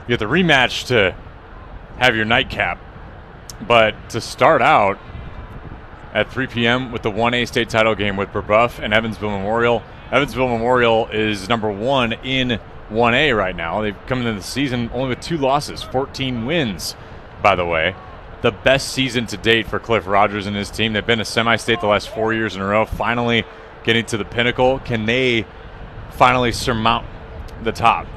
S5: You get the rematch to have your nightcap. But to start out at 3 p.m. with the 1A state title game with Brebeuf and Evansville Memorial. Evansville Memorial is number 1 in 1A right now. They've come into the season only with 2 losses, 14 wins, by the way. The best season to date for Cliff Rogers and his team. They've been a semi-state the last 4 years in a row, finally getting to the pinnacle. Can they finally surmount the top?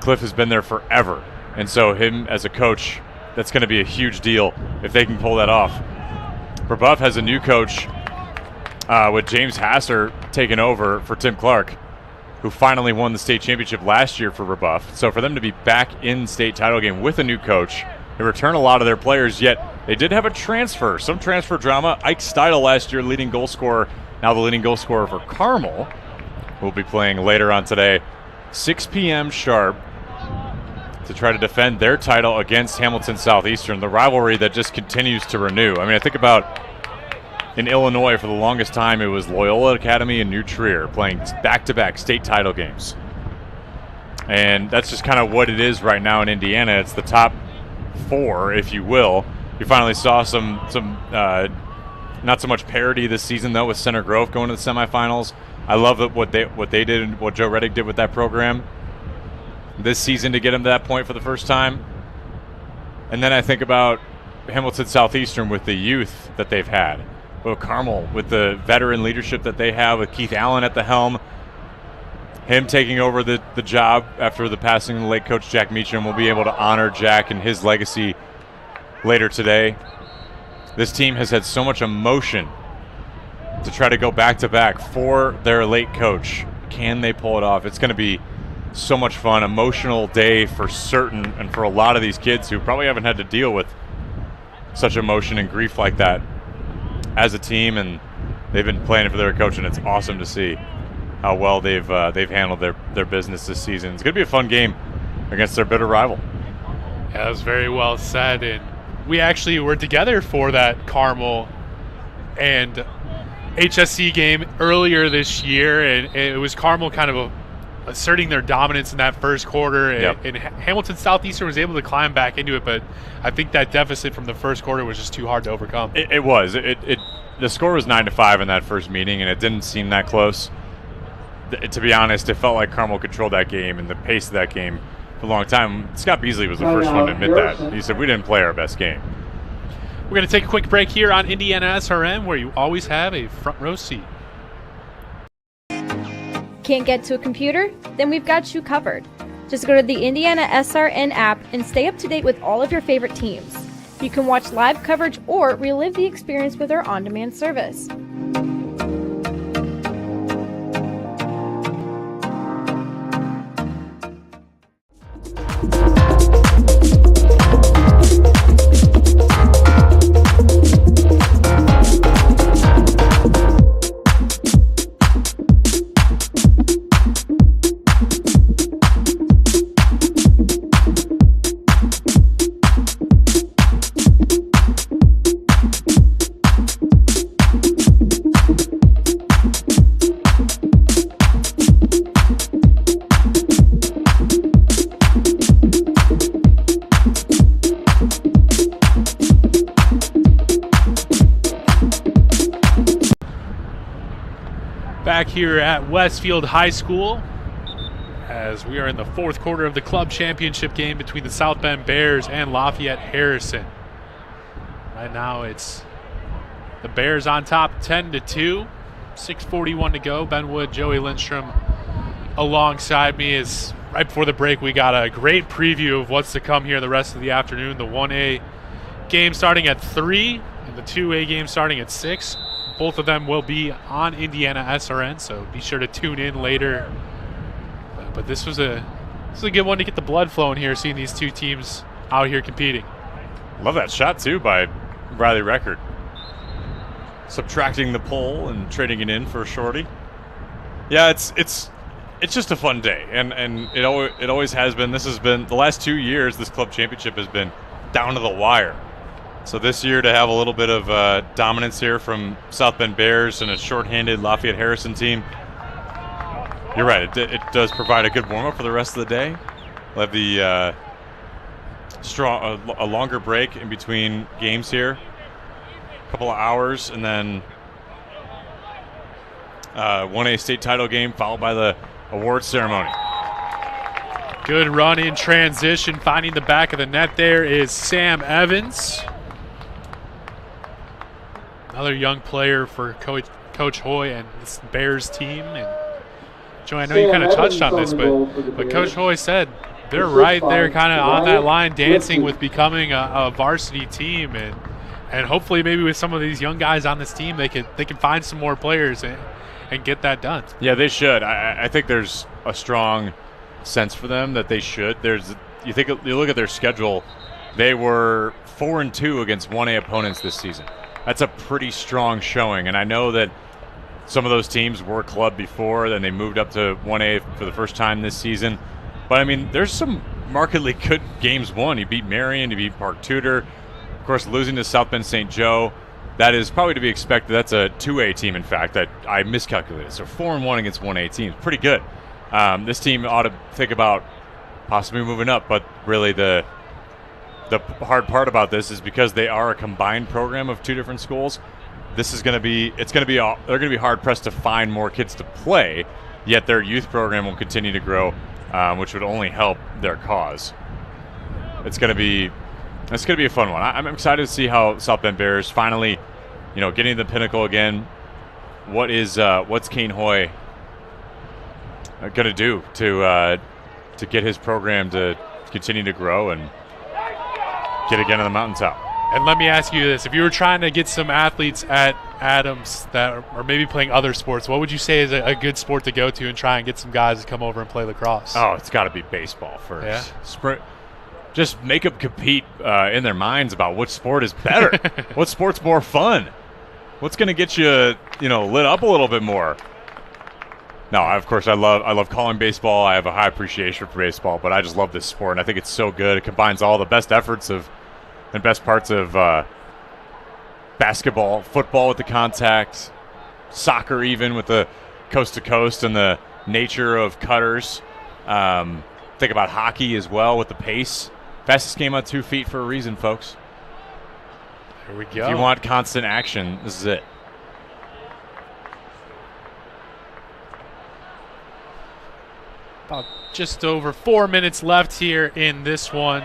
S5: Cliff has been there forever, and so him as a coach, that's going to be a huge deal if they can pull that off. Brebeuf has a new coach with James Hasser taking over for Tim Clark, who finally won the state championship last year for Brebeuf. So for them to be back in state title game with a new coach, they return a lot of their players, yet they did have a transfer, some transfer drama. Ike Steidel last year, leading goal scorer, now the leading goal scorer for Carmel, will be playing later on today, 6 p.m. sharp, to try to defend their title against Hamilton Southeastern, the rivalry that just continues to renew. I mean, I think about in Illinois for the longest time, it was Loyola Academy and New Trier playing back-to-back state title games. And that's just kind of what it is right now in Indiana. It's the top 4, if you will. You finally saw some not so much parity this season, though, with Center Grove going to the semifinals. I love what they did and what Joe Reddick did with that program this season to get them to that point for the first time. And then I think about Hamilton Southeastern with the youth that they've had. Well, Carmel with the veteran leadership that they have with Keith Allen at the helm. Him taking over the job after the passing of the late coach Jack Meacham. Will be able to honor Jack and his legacy later today. This team has had so much emotion to try to go back-to-back for their late coach. Can they pull it off? It's going to be so much fun, emotional day for certain, and for a lot of these kids who probably haven't had to deal with such emotion and grief like that as a team, and they've been playing for their coach, and it's awesome to see how well they've handled their business this season. It's going to be a fun game against their bitter rival.
S4: Yeah, that was very well said, and we actually were together for that Carmel and HSC game earlier this year, and it was Carmel kind of asserting their dominance in that first quarter, and Hamilton Southeastern was able to climb back into it, but I think that deficit from the first quarter was just too hard to overcome.
S5: It was. The score was 9-5 in that first meeting, and it didn't seem that close. To be honest, it felt like Carmel controlled that game and the pace of that game for a long time. Scott Beasley was the first one to admit that. He said, we didn't play our best game.
S4: We're going to take a quick break here on Indiana SRN, where you always have a front row seat.
S13: Can't get to a computer? Then we've got you covered. Just go to the IndianaSRN app and stay up to date with all of your favorite teams. You can watch live coverage or relive the experience with our on-demand service.
S4: Back here at Westfield High School as we are in the fourth quarter of the club championship game between the South Bend Bears and Lafayette Harrison. Right now it's the Bears on top 10-2, 6:41 to go. Ben Wood, Joey Lindstrom alongside me. Is right before the break we got a great preview of what's to come here the rest of the afternoon. The 1A game starting at 3 and the 2A game starting at 6. Both of them will be on IndianaSRN, so be sure to tune in later. But this was a good one to get the blood flowing here, seeing these two teams out here competing.
S5: Love that shot too by Riley Record. Subtracting the pole and trading it in for a shorty. Yeah, it's just a fun day, and it always has been. This has been the last 2 years. This club championship has been down to the wire. So this year to have a little bit of dominance here from South Bend Bears and a shorthanded Lafayette Harrison team. You're right. It does provide a good warm-up for the rest of the day. We'll have the a longer break in between games here, a couple of hours, and then 1A state title game followed by the awards ceremony.
S4: Good run in transition, finding the back of the net. There is Sam Evans. Another young player for Coach Hoy and this Bears team. And Joey, I know you kind of touched on this, but Coach Hoy said they're right there kind of on that line dancing with becoming a varsity team. And hopefully maybe with some of these young guys on this team, they can find some more players and get that done.
S5: Yeah, they should. I think there's a strong sense for them that they should. You look at their schedule, they were 4-2 against 1A opponents this season. That's a pretty strong showing, and I know that some of those teams were club before, then they moved up to 1A for the first time this season. But, I mean, there's some markedly good games won. You beat Marion, you beat Park Tudor. Of course, losing to South Bend St. Joe, that is probably to be expected. That's a 2A team, in fact, that I miscalculated. So 4-1 against 1A teams. Pretty good. This team ought to think about possibly moving up, but really the hard part about this is because they are a combined program of two different schools. They're going to be hard pressed to find more kids to play. Yet their youth program will continue to grow, which would only help their cause. It's going to be a fun one. I'm excited to see how South Bend Bears finally, getting to the pinnacle again. What's Kane Hoy going to do to get his program to continue to grow and get again on the mountaintop?
S4: And let me ask you this. If you were trying to get some athletes at Adams that are maybe playing other sports, what would you say is a good sport to go to and try and get some guys to come over and play lacrosse?
S5: Oh, it's got to be baseball first.
S4: Yeah.
S5: Just make them compete in their minds about which sport is better. What sport's more fun? What's going to get you, lit up a little bit more? No, of course, I love calling baseball. I have a high appreciation for baseball, but I just love this sport, and I think it's so good. It combines all the best efforts and best parts of basketball, football with the contact, soccer even with the coast-to-coast and the nature of cutters. Think about hockey as well with the pace. Fastest game on 2 feet for a reason, folks.
S4: Here we go.
S5: If you want constant action, this is it.
S4: About just over 4 minutes left here in this one.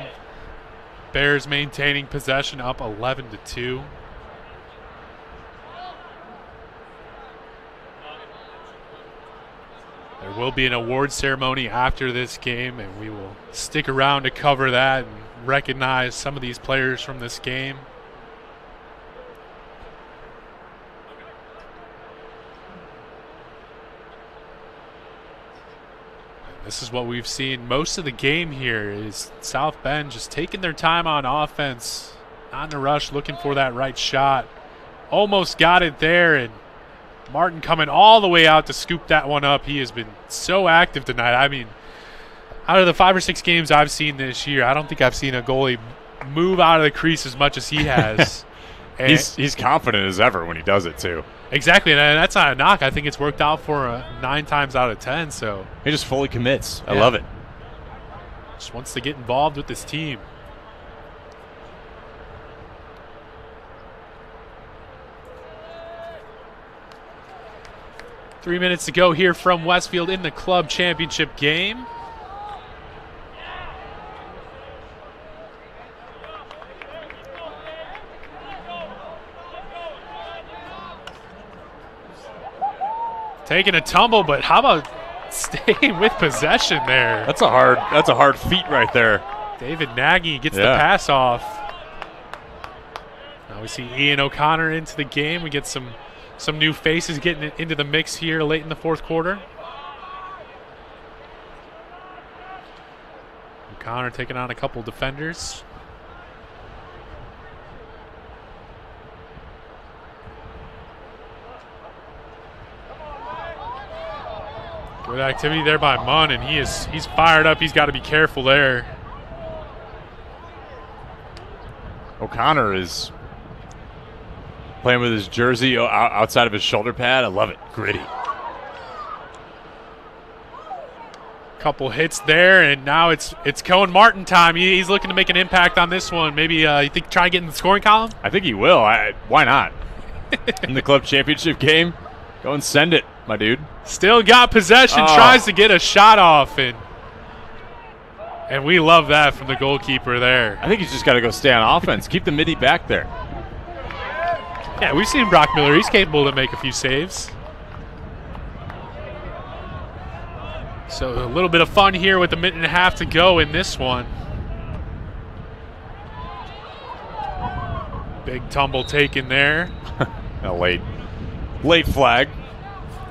S4: Bears maintaining possession, up 11-2. There will be an award ceremony after this game, and we will stick around to cover that and recognize some of these players from this game. This is what we've seen most of the game here, is South Bend just taking their time on offense, not in a rush, looking for that right shot. Almost got it there, and Martin coming all the way out to scoop that one up. He has been so active tonight. I mean, out of the 5 or 6 games I've seen this year, I don't think I've seen a goalie move out of the crease as much as he has.
S5: He's confident as ever when he does it, too.
S4: Exactly, and that's not a knock. I think it's worked out for 9 times out of 10. So
S5: he just fully commits. I love it.
S4: Just wants to get involved with this team. Three minutes to go here from Westfield in the club championship game. Taking a tumble, but how about staying with possession there?
S5: That's a hard feat right there.
S4: David Nagy gets the pass off. Now we see Ian O'Connor into the game. We get some new faces getting into the mix here late in the fourth quarter. O'Connor taking on a couple defenders. Good activity there by Munn, and he's fired up. He's got to be careful there.
S5: O'Connor is playing with his jersey outside of his shoulder pad. I love it. Gritty.
S4: Couple hits there, and now it's Cohen Martin time. He's looking to make an impact on this one. Maybe you think try and get in the scoring column?
S5: I think he will. Why not? In the club championship game, go and send it, my dude.
S4: Still got possession, tries to get a shot off, and we love that from the goalkeeper there.
S5: I think he's just got to go stay on offense. Keep the midi back there.
S4: Yeah, we've seen Brock Miller. He's capable to make a few saves. So a little bit of fun here with a minute and a half to go in this one. Big tumble taken there.
S5: A late flag.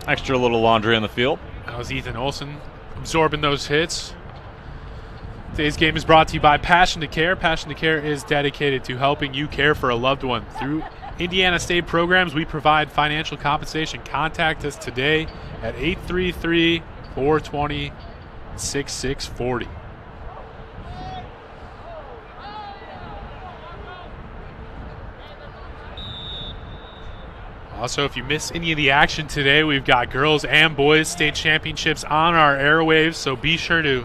S5: Extra little laundry on the field.
S4: That was Ethan Olson absorbing those hits. Today's game is brought to you by Passion to Care. Passion to Care is dedicated to helping you care for a loved one. Through Indiana State programs, we provide financial compensation. Contact us today at 833-420-6640. Also, if you miss any of the action today, we've got girls and boys state championships on our airwaves, so be sure to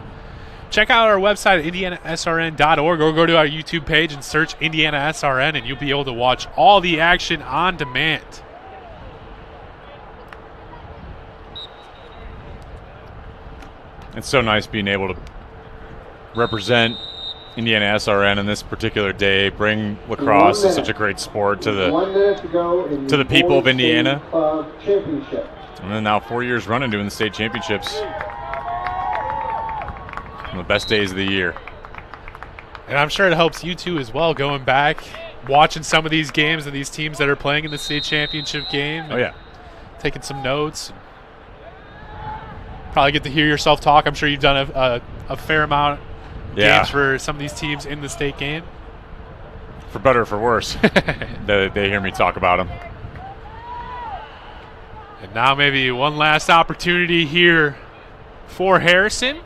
S4: check out our website at IndianaSRN.org or go to our YouTube page and search IndianaSRN, and you'll be able to watch all the action on demand.
S5: It's so nice being able to represent Indiana SRN in this particular day, bring lacrosse, such a great sport, to the people of Indiana. And then now 4 years running doing the state championships. One of the best days of the year.
S4: And I'm sure it helps you too as well, going back, watching some of these games and these teams that are playing in the state championship game.
S5: Oh yeah.
S4: Taking some notes. Probably get to hear yourself talk. I'm sure you've done a fair amount games for some of these teams in the state game.
S5: For better or for worse. they hear me talk about them.
S4: And now maybe one last opportunity here for Harrison.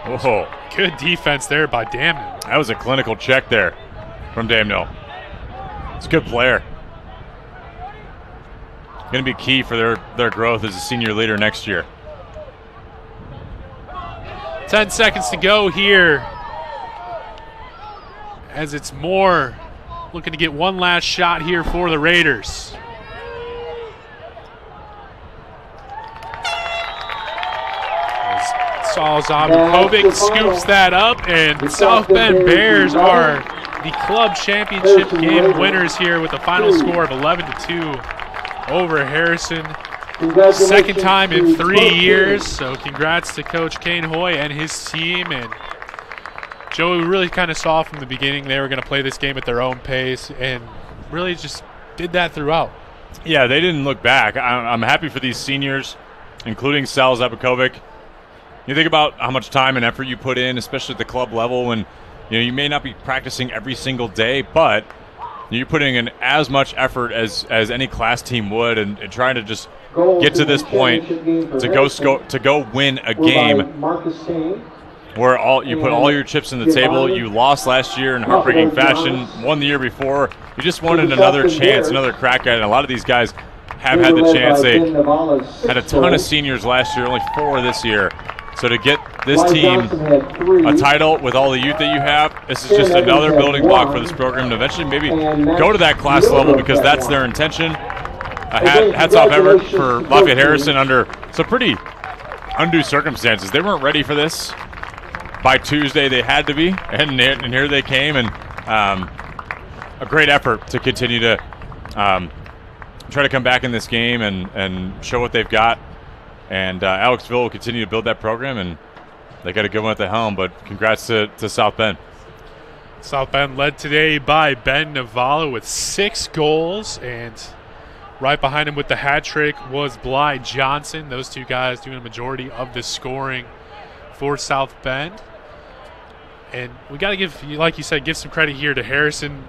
S5: Whoa.
S4: Good defense there by Damno.
S5: That was a clinical check there from Damno. It's a good player. Going to be key for their growth as a senior leader next year.
S4: 10 seconds to go here as it's Moore looking to get one last shot here for the Raiders. As Saul Zabukovic scoops that up, and South Bend Bears are the club championship game winners here with a final score of 11-2 over Harrison. second time in 3 years. So congrats to Coach Kane Hoy and his team. And Joey, really kind of saw from the beginning they were going to play this game at their own pace and really just did that throughout.
S5: Yeah, they didn't look back. I'm happy for these seniors, including Sal Zabakovic. You think about how much time and effort you put in, especially at the club level, when you may not be practicing every single day, but you're putting in as much effort as any class team would, and trying to just get to this point to go win a game where you put all your chips in the table. You lost last year in heartbreaking fashion, won the year before. You just wanted another chance, another crack at it. And a lot of these guys have had the chance. They had a ton of seniors last year, only 4 this year. So to get this team a title with all the youth that you have, this is just another building block for this program to eventually maybe go to that class level, because that's their intention. Hats off ever for Lafayette Harrison under some pretty undue circumstances. They weren't ready for this. By Tuesday, they had to be, and here they came, and a great effort to continue to try to come back in this game and show what they've got. And Alexville will continue to build that program, and they got a good one at the helm, but congrats to South Bend.
S4: South Bend led today by Ben Navala with 6 goals, and right behind him with the hat trick was Bly Johnson. Those 2 guys doing a majority of the scoring for South Bend. And we got to give, like you said, give some credit here to Harrison.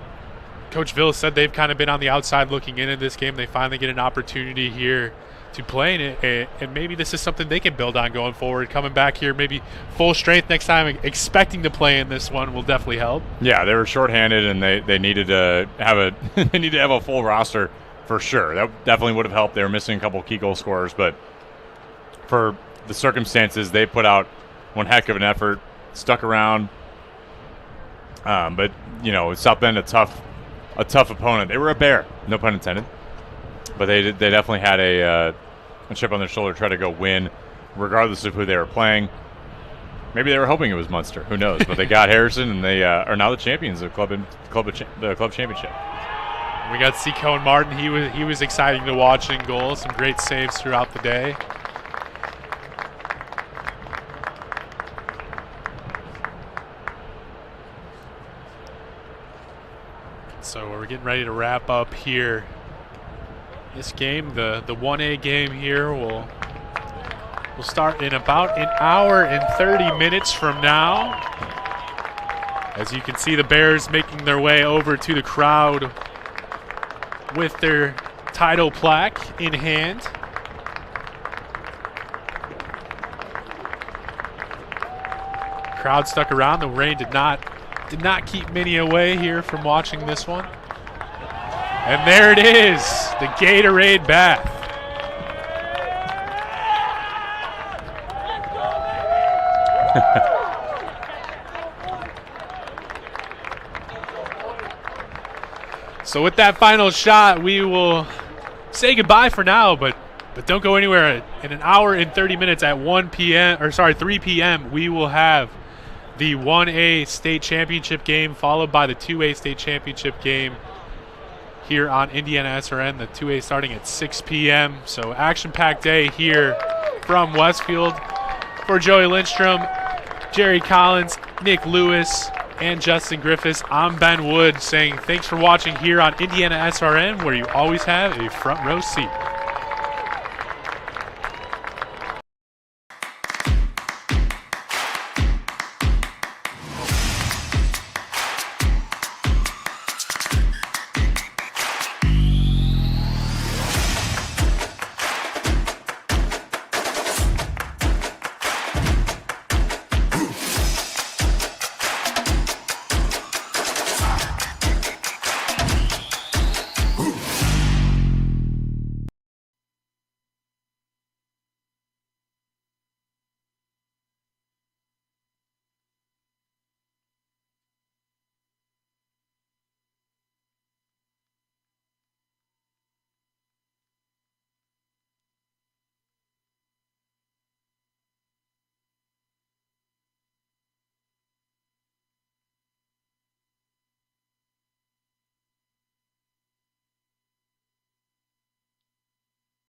S4: Coach Vill said they've kind of been on the outside looking into this game. They finally get an opportunity here to play in it, and maybe this is something they can build on going forward. Coming back here, maybe full strength next time, expecting to play in this one will definitely help.
S5: Yeah, they were shorthanded, and they needed to have a full roster for sure. That definitely would have helped. They were missing a couple key goal scorers, but for the circumstances, they put out one heck of an effort, stuck around. But South Bend a tough opponent. They were a bear, no pun intended. But they definitely had a chip on their shoulder to try to go win, regardless of who they were playing. Maybe they were hoping it was Munster. Who knows? But they got Harrison, and they are now the champions of the club championship.
S4: We got C. Cone Martin. He was exciting to watch in goal. Some great saves throughout the day. So we're getting ready to wrap up here. This game, the 1A game here, will start in about an hour and 30 minutes from now. As you can see, the Bears making their way over to the crowd with their title plaque in hand. Crowd stuck around. The rain did not keep many away here from watching this one. And there it is, the Gatorade bath. So with that final shot, we will say goodbye for now, but don't go anywhere. In an hour and 30 minutes at 3 p.m., we will have the 1A state championship game, followed by the 2A state championship game here on IndianaSRN, the 2A starting at 6 p.m. So action-packed day here from Westfield. For Joey Lindstrom, Jerry Collins, Nick Lewis, and Justin Griffiths, I'm Ben Wood saying thanks for watching here on IndianaSRN, where you always have a front row seat.